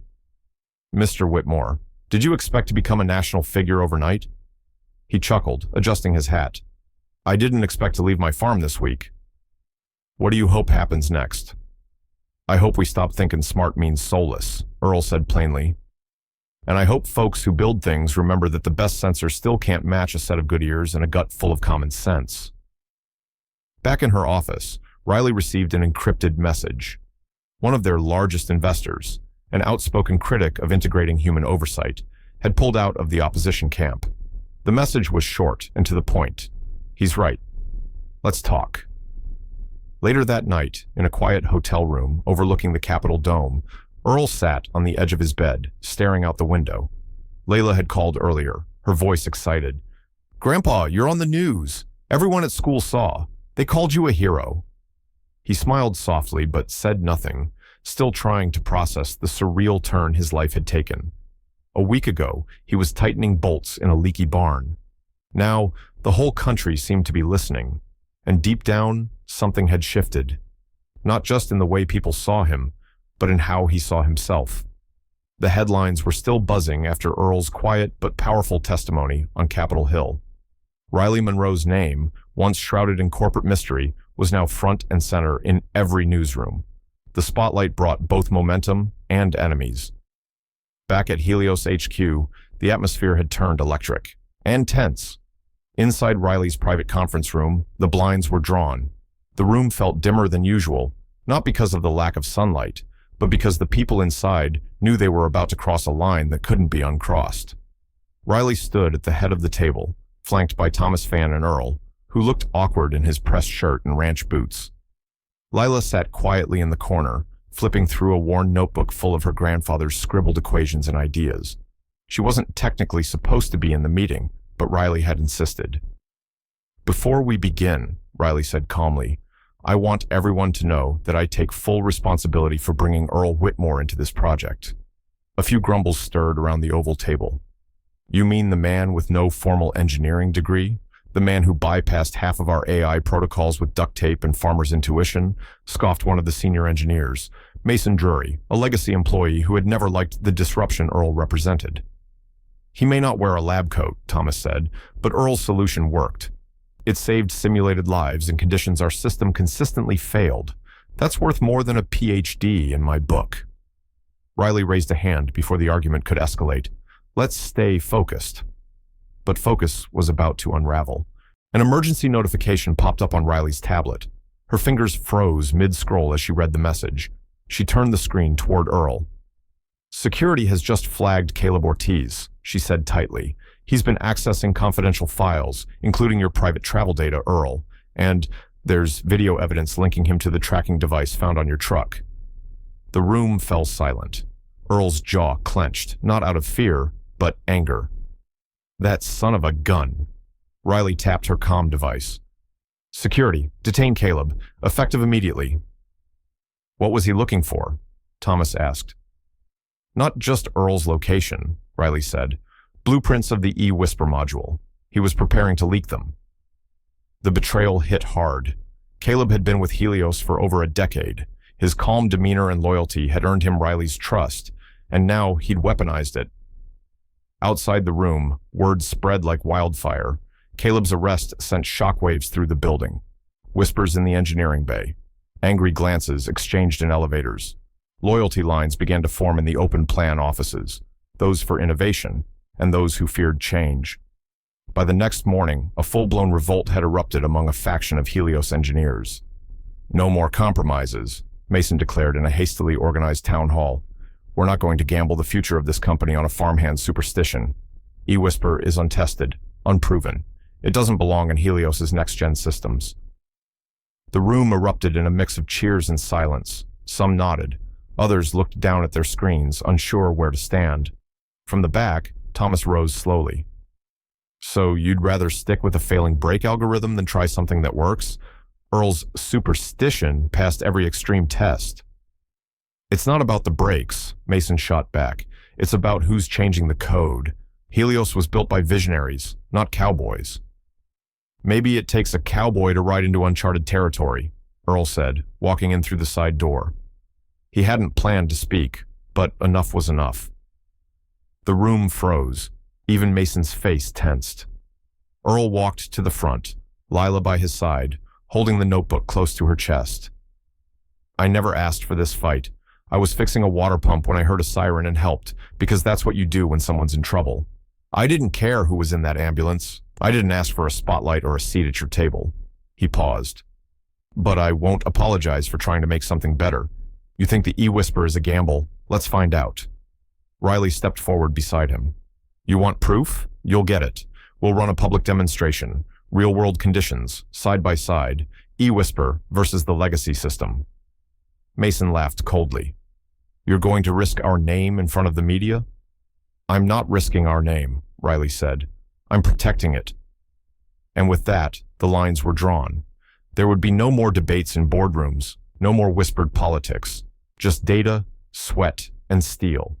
"Mr. Whitmore, did you expect to become a national figure overnight?" He chuckled, adjusting his hat. "I didn't expect to leave my farm this week." "What do you hope happens next?" "I hope we stop thinking smart means soulless," Earl said plainly. "And I hope folks who build things remember that the best sensor still can't match a set of good ears and a gut full of common sense." Back in her office, Riley received an encrypted message. One of their largest investors, an outspoken critic of integrating human oversight, had pulled out of the opposition camp. The message was short and to the point. "He's right. Let's talk." Later that night, in a quiet hotel room overlooking the Capitol Dome, Earl sat on the edge of his bed, staring out the window. Layla had called earlier, her voice excited. "Grandpa, you're on the news. Everyone at school saw. They called you a hero." He smiled softly but said nothing, still trying to process the surreal turn his life had taken. A week ago, he was tightening bolts in a leaky barn. Now, the whole country seemed to be listening, and deep down, something had shifted. Not just in the way people saw him, but in how he saw himself. The headlines were still buzzing after Earl's quiet but powerful testimony on Capitol Hill. Riley Monroe's name, once shrouded in corporate mystery, was now front and center in every newsroom. The spotlight brought both momentum and enemies. Back at Helios HQ, the atmosphere had turned electric and tense. Inside Riley's private conference room, the blinds were drawn. The room felt dimmer than usual, not because of the lack of sunlight, but because the people inside knew they were about to cross a line that couldn't be uncrossed. Riley stood at the head of the table, flanked by Thomas Fan and Earl, who looked awkward in his pressed shirt and ranch boots. Lila sat quietly in the corner, flipping through a worn notebook full of her grandfather's scribbled equations and ideas. She wasn't technically supposed to be in the meeting, but Riley had insisted. "Before we begin," Riley said calmly, "I want everyone to know that I take full responsibility for bringing Earl Whitmore into this project." A few grumbles stirred around the oval table. "You mean the man with no formal engineering degree? The man who bypassed half of our AI protocols with duct tape and farmer's intuition?" scoffed one of the senior engineers, Mason Drury, a legacy employee who had never liked the disruption Earl represented. "He may not wear a lab coat," Thomas said, "but Earl's solution worked. It saved simulated lives in conditions our system consistently failed. That's worth more than a PhD in my book." Riley raised a hand before the argument could escalate. "Let's stay focused." But focus was about to unravel. An emergency notification popped up on Riley's tablet. Her fingers froze mid-scroll as she read the message. She turned the screen toward Earl. "Security has just flagged Caleb Ortiz," she said tightly. "He's been accessing confidential files, including your private travel data, Earl, and there's video evidence linking him to the tracking device found on your truck." The room fell silent. Earl's jaw clenched, not out of fear, but anger. "That son of a gun." Riley tapped her comm device. "Security, detain Caleb, effective immediately." "What was he looking for?" Thomas asked. "Not just Earl's location," Riley said. "Blueprints of the E-Whisper module. He was preparing to leak them." The betrayal hit hard. Caleb had been with Helios for over a decade. His calm demeanor and loyalty had earned him Riley's trust, and now he'd weaponized it. Outside the room, word spread like wildfire. Caleb's arrest sent shockwaves through the building. Whispers in the engineering bay. Angry glances exchanged in elevators. Loyalty lines began to form in the open plan offices, those for innovation, and those who feared change. By the next morning, a full-blown revolt had erupted among a faction of Helios engineers. "No more compromises," Mason declared in a hastily organized town hall. "We're not going to gamble the future of this company on a farmhand superstition. E-Whisper is untested, unproven. It doesn't belong in Helios's next-gen systems." The room erupted in a mix of cheers and silence. Some nodded. Others looked down at their screens, unsure where to stand. From the back, Thomas rose slowly. "So you'd rather stick with a failing brake algorithm than try something that works? Earl's superstition passed every extreme test." "It's not about the brakes," Mason shot back. "It's about who's changing the code. Helios was built by visionaries, not cowboys." "Maybe it takes a cowboy to ride into uncharted territory," Earl said, walking in through the side door. He hadn't planned to speak, but enough was enough. The room froze. Even Mason's face tensed. Earl walked to the front, Lila by his side, holding the notebook close to her chest. "I never asked for this fight. I was fixing a water pump when I heard a siren and helped, because that's what you do when someone's in trouble. I didn't care who was in that ambulance. I didn't ask for a spotlight or a seat at your table." He paused. "But I won't apologize for trying to make something better. You think the E-Whisper is a gamble? Let's find out." Riley stepped forward beside him. "You want proof? You'll get it. We'll run a public demonstration. Real-world conditions, side by side. E-Whisper versus the legacy system." Mason laughed coldly. "You're going to risk our name in front of the media?" "I'm not risking our name," Riley said. "I'm protecting it." And with that, the lines were drawn. There would be no more debates in boardrooms, no more whispered politics, just data, sweat, and steel.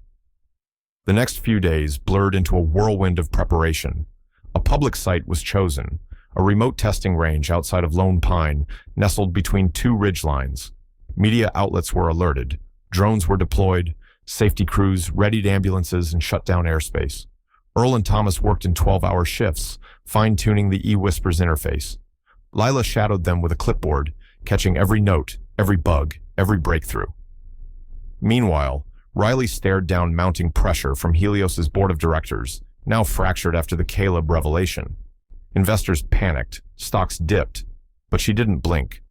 The next few days blurred into a whirlwind of preparation. A public site was chosen, a remote testing range outside of Lone Pine, nestled between two ridgelines. Media outlets were alerted, drones were deployed, safety crews readied ambulances and shut down airspace. Earl and Thomas worked in 12-hour shifts, fine-tuning the eWhispers interface. Lila shadowed them with a clipboard, catching every note, every bug, every breakthrough. Meanwhile, Riley stared down mounting pressure from Helios's board of directors, now fractured after the Caleb revelation. Investors panicked, stocks dipped, but she didn't blink.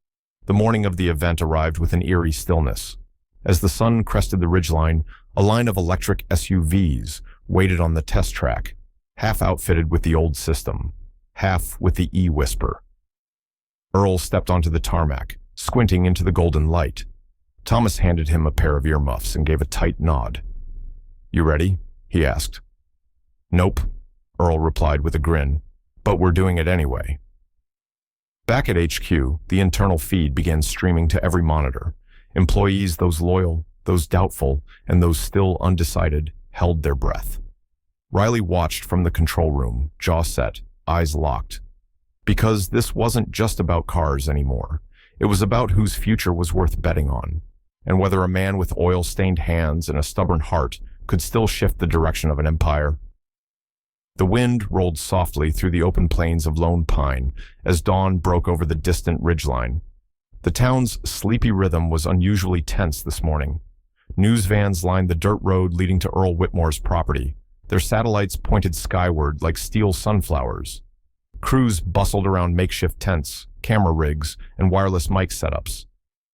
The morning of the event arrived with an eerie stillness. As the sun crested the ridgeline, a line of electric SUVs waited on the test track, half outfitted with the old system, half with the eWhisper. Earl stepped onto the tarmac, squinting into the golden light. Thomas handed him a pair of earmuffs and gave a tight nod. "You ready?" he asked. "Nope," Earl replied with a grin, "but we're doing it anyway." Back at HQ, the internal feed began streaming to every monitor. Employees, those loyal, those doubtful, and those still undecided, held their breath. Riley watched from the control room, jaw set, eyes locked. Because this wasn't just about cars anymore. It was about whose future was worth betting on, and whether a man with oil-stained hands and a stubborn heart could still shift the direction of an empire. The wind rolled softly through the open plains of Lone Pine as dawn broke over the distant ridgeline. The town's sleepy rhythm was unusually tense this morning. News vans lined the dirt road leading to Earl Whitmore's property. Their satellites pointed skyward like steel sunflowers. Crews bustled around makeshift tents, camera rigs, and wireless mic setups.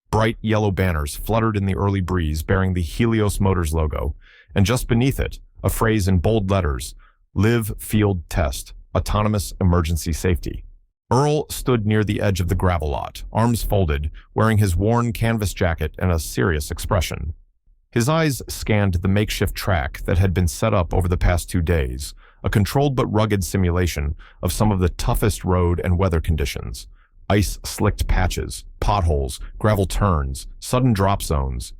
Bright yellow banners fluttered in the early breeze bearing the Helios Motors logo, and just beneath it, a phrase in bold letters, "Live Field Test, Autonomous Emergency Safety." Earl stood near the edge of the gravel lot, arms folded, wearing his worn canvas jacket and a serious expression. His eyes scanned the makeshift track that had been set up over the past 2 days, a controlled but rugged simulation of some of the toughest road and weather conditions. Ice-slicked patches, potholes, gravel turns, sudden drop zones.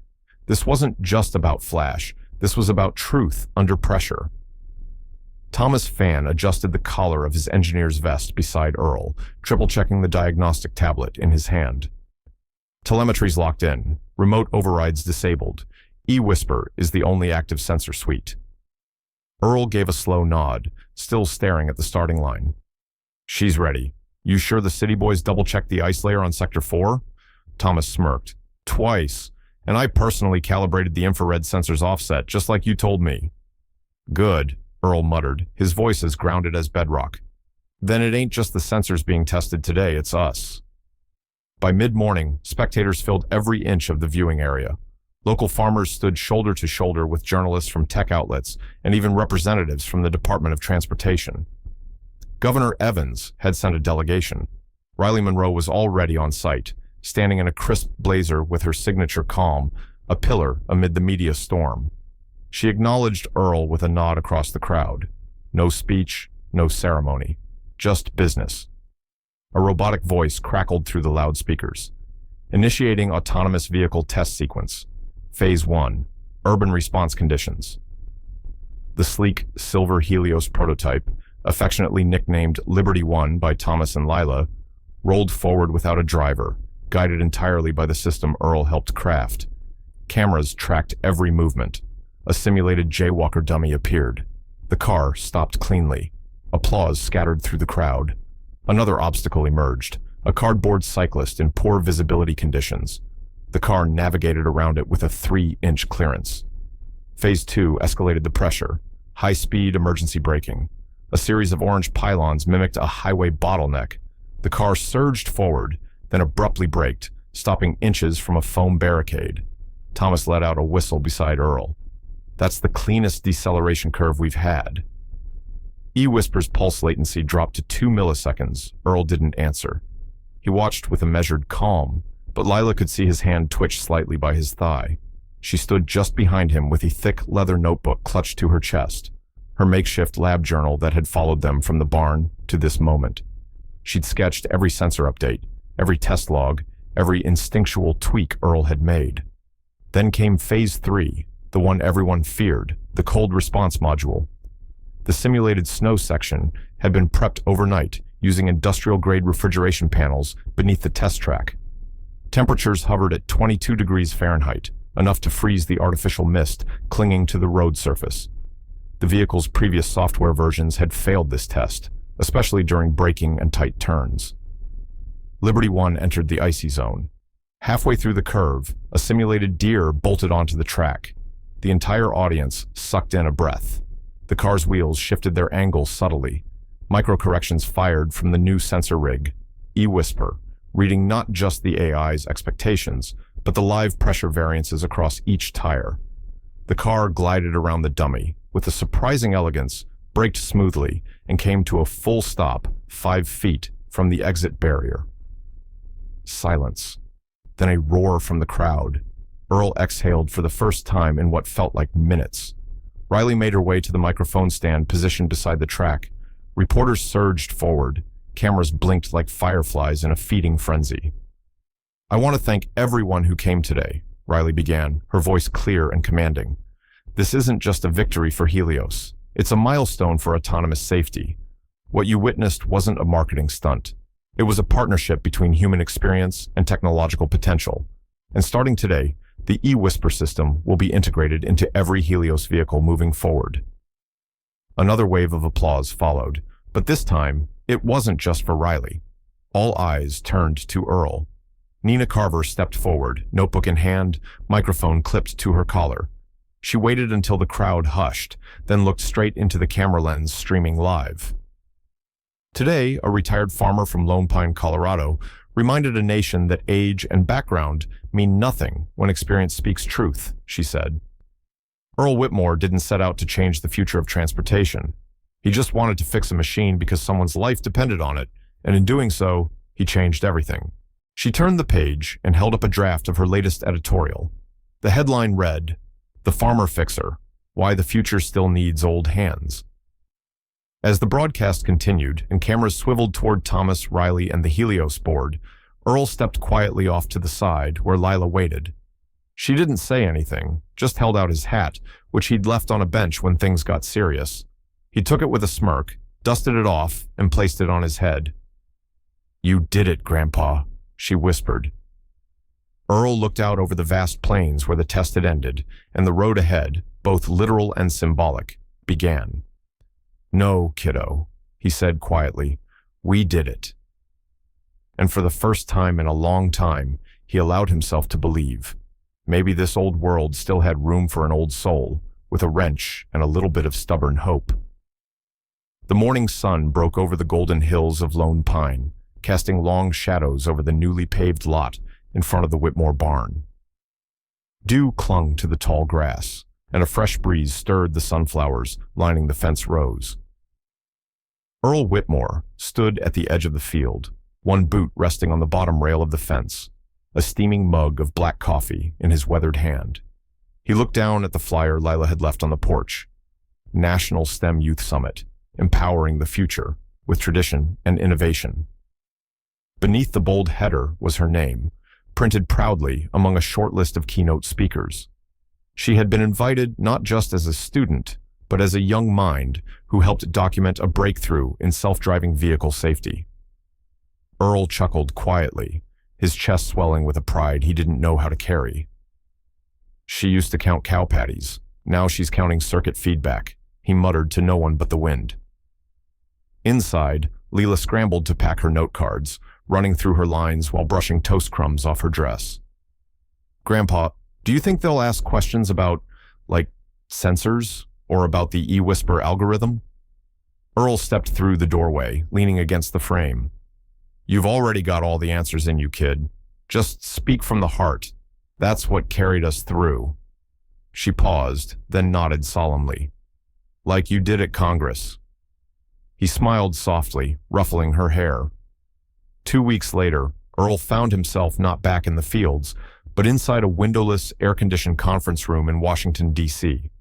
This wasn't just about flash. This was about truth under pressure. Thomas Fan adjusted the collar of his engineer's vest beside Earl, triple-checking the diagnostic tablet in his hand. Telemetry's locked in, remote overrides disabled. eWhisper is the only active sensor suite. Earl gave a slow nod, still staring at the starting line. "She's ready. You sure the city boys double-checked the ice layer on Sector 4? Thomas smirked. "Twice, and I personally calibrated the infrared sensor's offset, just like you told me." "Good," Earl muttered, his voice as grounded as bedrock. "Then it ain't just the sensors being tested today, it's us." By mid-morning, spectators filled every inch of the viewing area. Local farmers stood shoulder to shoulder with journalists from tech outlets and even representatives from the Department of Transportation. Governor Evans had sent a delegation. Riley Monroe was already on site, standing in a crisp blazer with her signature calm, a pillar amid the media storm. She acknowledged Earl with a nod across the crowd. No speech, no ceremony, just business. A robotic voice crackled through the loudspeakers. Initiating autonomous vehicle test sequence. Phase 1, urban response conditions. The sleek silver Helios prototype, affectionately nicknamed Liberty One by Thomas and Lila, rolled forward without a driver, guided entirely by the system Earl helped craft. Cameras tracked every movement. A simulated jaywalker dummy appeared. The car stopped cleanly. Applause scattered through the crowd. Another obstacle emerged, a cardboard cyclist in poor visibility conditions. The car navigated around it with a 3-inch clearance. Phase 2 escalated the pressure. High-speed emergency braking. A series of orange pylons mimicked a highway bottleneck. The car surged forward, then abruptly braked, stopping inches from a foam barricade. Thomas let out a whistle beside Earl. "That's the cleanest deceleration curve we've had." eWhisper's pulse latency dropped to 2 milliseconds. Earl didn't answer. He watched with a measured calm, but Lila could see his hand twitch slightly by his thigh. She stood just behind him with a thick leather notebook clutched to her chest, her makeshift lab journal that had followed them from the barn to this moment. She'd sketched every sensor update, every test log, every instinctual tweak Earl had made. Then came Phase 3, the one everyone feared, the cold response module. The simulated snow section had been prepped overnight using industrial-grade refrigeration panels beneath the test track. Temperatures hovered at 22 degrees Fahrenheit, enough to freeze the artificial mist clinging to the road surface. The vehicle's previous software versions had failed this test, especially during braking and tight turns. Liberty One entered the icy zone. Halfway through the curve, a simulated deer bolted onto the track. The entire audience sucked in a breath. The car's wheels shifted their angle subtly. Micro-corrections fired from the new sensor rig, eWhisper, reading not just the AI's expectations, but the live pressure variances across each tire. The car glided around the dummy, with a surprising elegance, braked smoothly, and came to a full stop 5 feet from the exit barrier. Silence. Then a roar from the crowd. Earl exhaled for the first time in what felt like minutes. Riley made her way to the microphone stand positioned beside the track. Reporters surged forward. Cameras blinked like fireflies in a feeding frenzy. "I want to thank everyone who came today," Riley began, her voice clear and commanding. "This isn't just a victory for Helios. It's a milestone for autonomous safety. What you witnessed wasn't a marketing stunt. It was a partnership between human experience and technological potential. And starting today, the eWhisper system will be integrated into every Helios vehicle moving forward." Another wave of applause followed, but this time, it wasn't just for Riley. All eyes turned to Earl. Nina Carver stepped forward, notebook in hand, microphone clipped to her collar. She waited until the crowd hushed, then looked straight into the camera lens streaming live. Today, a retired farmer from Lone Pine, Colorado, reminded a nation that age and background mean nothing when experience speaks truth, she said. Earl Whitmore didn't set out to change the future of transportation. He just wanted to fix a machine because someone's life depended on it, and in doing so, he changed everything. She turned the page and held up a draft of her latest editorial. The headline read, "The Farmer Fixer: Why the Future Still Needs Old Hands." As the broadcast continued and cameras swiveled toward Thomas, Riley, and the Helios board, Earl stepped quietly off to the side where Lila waited. She didn't say anything, just held out his hat, which he'd left on a bench when things got serious. He took it with a smirk, dusted it off, and placed it on his head. "You did it, Grandpa," she whispered. Earl looked out over the vast plains where the test had ended, and the road ahead, both literal and symbolic, began. "No, kiddo," he said quietly, "we did it." And for the first time in a long time, he allowed himself to believe. Maybe this old world still had room for an old soul, with a wrench and a little bit of stubborn hope. The morning sun broke over the golden hills of Lone Pine, casting long shadows over the newly paved lot in front of the Whitmore barn. Dew clung to the tall grass, and a fresh breeze stirred the sunflowers lining the fence rows. Earl Whitmore stood at the edge of the field, one boot resting on the bottom rail of the fence, a steaming mug of black coffee in his weathered hand. He looked down at the flyer Lila had left on the porch. National STEM Youth Summit, empowering the future with tradition and innovation. Beneath the bold header was her name, printed proudly among a short list of keynote speakers. She had been invited not just as a student, but as a young mind who helped document a breakthrough in self-driving vehicle safety. Earl chuckled quietly, his chest swelling with a pride he didn't know how to carry. "She used to count cow patties. Now she's counting circuit feedback," he muttered to no one but the wind. Inside, Leela scrambled to pack her note cards, running through her lines while brushing toast crumbs off her dress. "Grandpa, do you think they'll ask questions about, sensors, or about the eWhisper algorithm?" Earl stepped through the doorway, leaning against the frame. "You've already got all the answers in you, kid. Just speak from the heart. That's what carried us through." She paused, then nodded solemnly. "Like you did at Congress." He smiled softly, ruffling her hair. 2 weeks later, Earl found himself not back in the fields, but inside a windowless, air-conditioned conference room in Washington, D.C.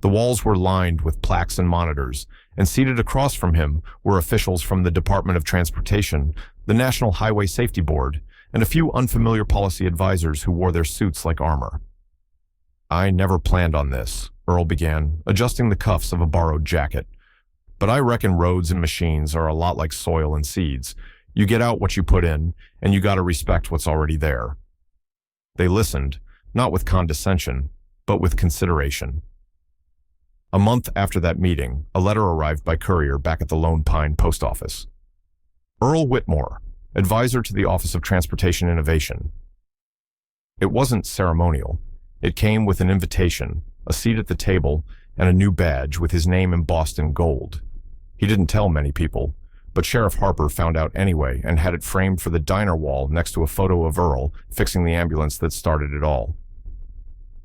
The walls were lined with plaques and monitors, and seated across from him were officials from the Department of Transportation, the National Highway Safety Board, and a few unfamiliar policy advisors who wore their suits like armor. "I never planned on this," Earl began, adjusting the cuffs of a borrowed jacket. "But I reckon roads and machines are a lot like soil and seeds. You get out what you put in, and you gotta respect what's already there." They listened, not with condescension, but with consideration. A month after that meeting, a letter arrived by courier back at the Lone Pine post office. Earl Whitmore, advisor to the Office of Transportation Innovation. It wasn't ceremonial. It came with an invitation, a seat at the table, and a new badge with his name embossed in gold. He didn't tell many people, but Sheriff Harper found out anyway and had it framed for the diner wall next to a photo of Earl fixing the ambulance that started it all.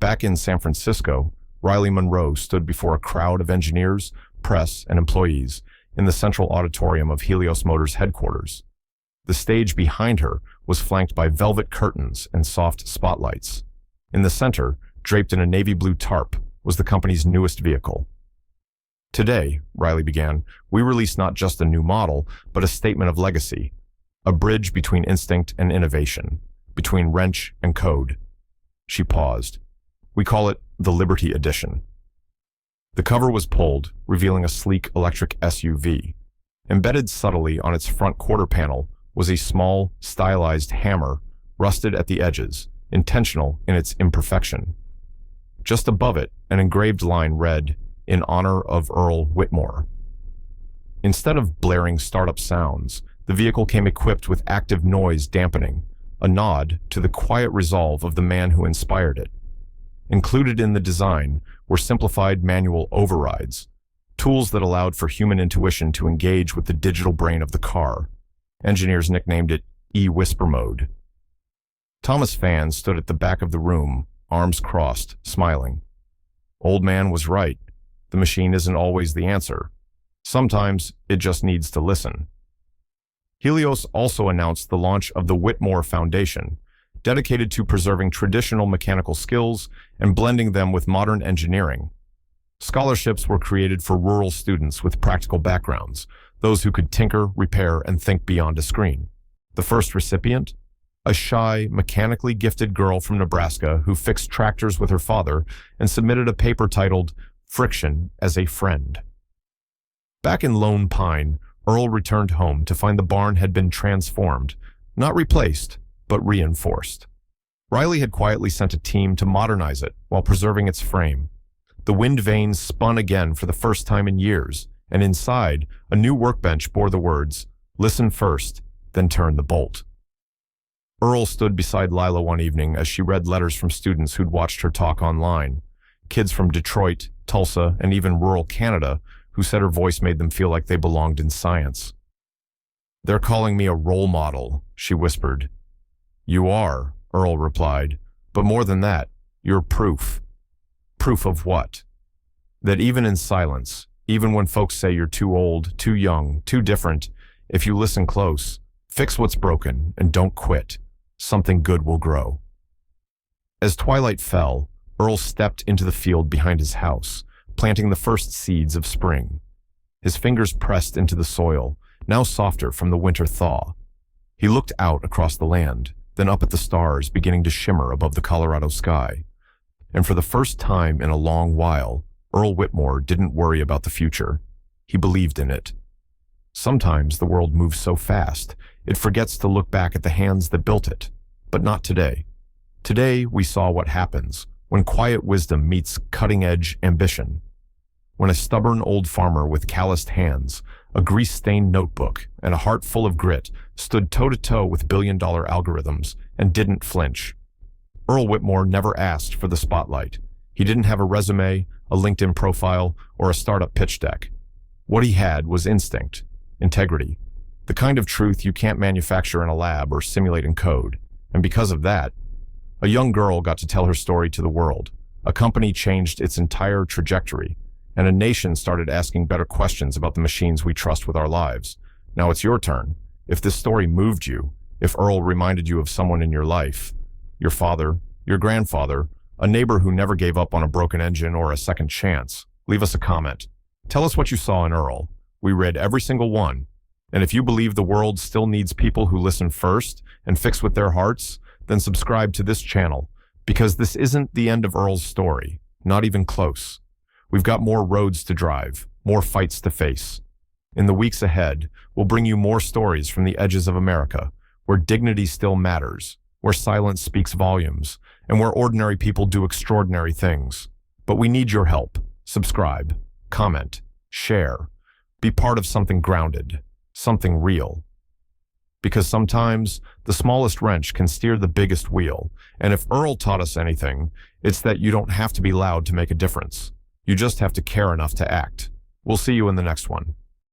Back in San Francisco, Riley Monroe stood before a crowd of engineers, press, and employees in the central auditorium of Helios Motors headquarters. The stage behind her was flanked by velvet curtains and soft spotlights. In the center, draped in a navy blue tarp, was the company's newest vehicle. "Today," Riley began, "we release not just a new model, but a statement of legacy, a bridge between instinct and innovation, between wrench and code." She paused. "We call it the Liberty Edition." The cover was pulled, revealing a sleek electric SUV. Embedded subtly on its front quarter panel was a small, stylized hammer, rusted at the edges, intentional in its imperfection. Just above it, an engraved line read, "In honor of Earl Whitmore." Instead of blaring startup sounds, the vehicle came equipped with active noise dampening, a nod to the quiet resolve of the man who inspired it. Included in the design were simplified manual overrides, tools that allowed for human intuition to engage with the digital brain of the car. Engineers nicknamed it E-Whisper Mode. Thomas Fan stood at the back of the room, arms crossed, smiling. Old man was right. The machine isn't always the answer. Sometimes it just needs to listen. Helios also announced the launch of the Whitmore Foundation, dedicated to preserving traditional mechanical skills and blending them with modern engineering. Scholarships were created for rural students with practical backgrounds, those who could tinker, repair, and think beyond a screen. The first recipient? A shy, mechanically gifted girl from Nebraska who fixed tractors with her father and submitted a paper titled "Friction as a Friend." Back in Lone Pine, Earl returned home to find the barn had been transformed, not replaced, but reinforced. Riley had quietly sent a team to modernize it while preserving its frame. The wind vanes spun again for the first time in years, and inside, a new workbench bore the words, "Listen first, then turn the bolt." Earl stood beside Lila one evening as she read letters from students who'd watched her talk online. Kids from Detroit, Tulsa, and even rural Canada who said her voice made them feel like they belonged in science. "They're calling me a role model," she whispered. "You are," Earl replied, "but more than that, you're proof." Proof of what? That even in silence, even when folks say you're too old, too young, too different, if you listen close, fix what's broken, and don't quit, something good will grow. As twilight fell, Earl stepped into the field behind his house, planting the first seeds of spring. His fingers pressed into the soil, now softer from the winter thaw. He looked out across the land, then up at the stars beginning to shimmer above the Colorado sky. And for the first time in a long while, Earl Whitmore didn't worry about the future. He believed in it. Sometimes the world moves so fast, it forgets to look back at the hands that built it. But not today. Today, we saw what happens when quiet wisdom meets cutting-edge ambition. When a stubborn old farmer with calloused hands, a grease-stained notebook, and a heart full of grit stood toe-to-toe with billion-dollar algorithms and didn't flinch. Earl Whitmore never asked for the spotlight. He didn't have a resume, a LinkedIn profile, or a startup pitch deck. What he had was instinct, integrity, the kind of truth you can't manufacture in a lab or simulate in code. And because of that, a young girl got to tell her story to the world. A company changed its entire trajectory, and a nation started asking better questions about the machines we trust with our lives. Now it's your turn. If this story moved you, if Earl reminded you of someone in your life, your father, your grandfather, A neighbor who never gave up on a broken engine or a second chance? Leave us a comment. Tell us what you saw in Earl. We read every single one. And if you believe the world still needs people who listen first and fix with their hearts, then subscribe to this channel, because this isn't the end of Earl's story. Not even close. We've got more roads to drive, more fights to face. In the weeks ahead, we'll bring you more stories from the edges of America, where dignity still matters, where silence speaks volumes, and where ordinary people do extraordinary things. But we need your help. Subscribe, comment, share. Be part of something grounded, something real. Because sometimes the smallest wrench can steer the biggest wheel, and if Earl taught us anything, it's that you don't have to be loud to make a difference. You just have to care enough to act. We'll see you in the next one.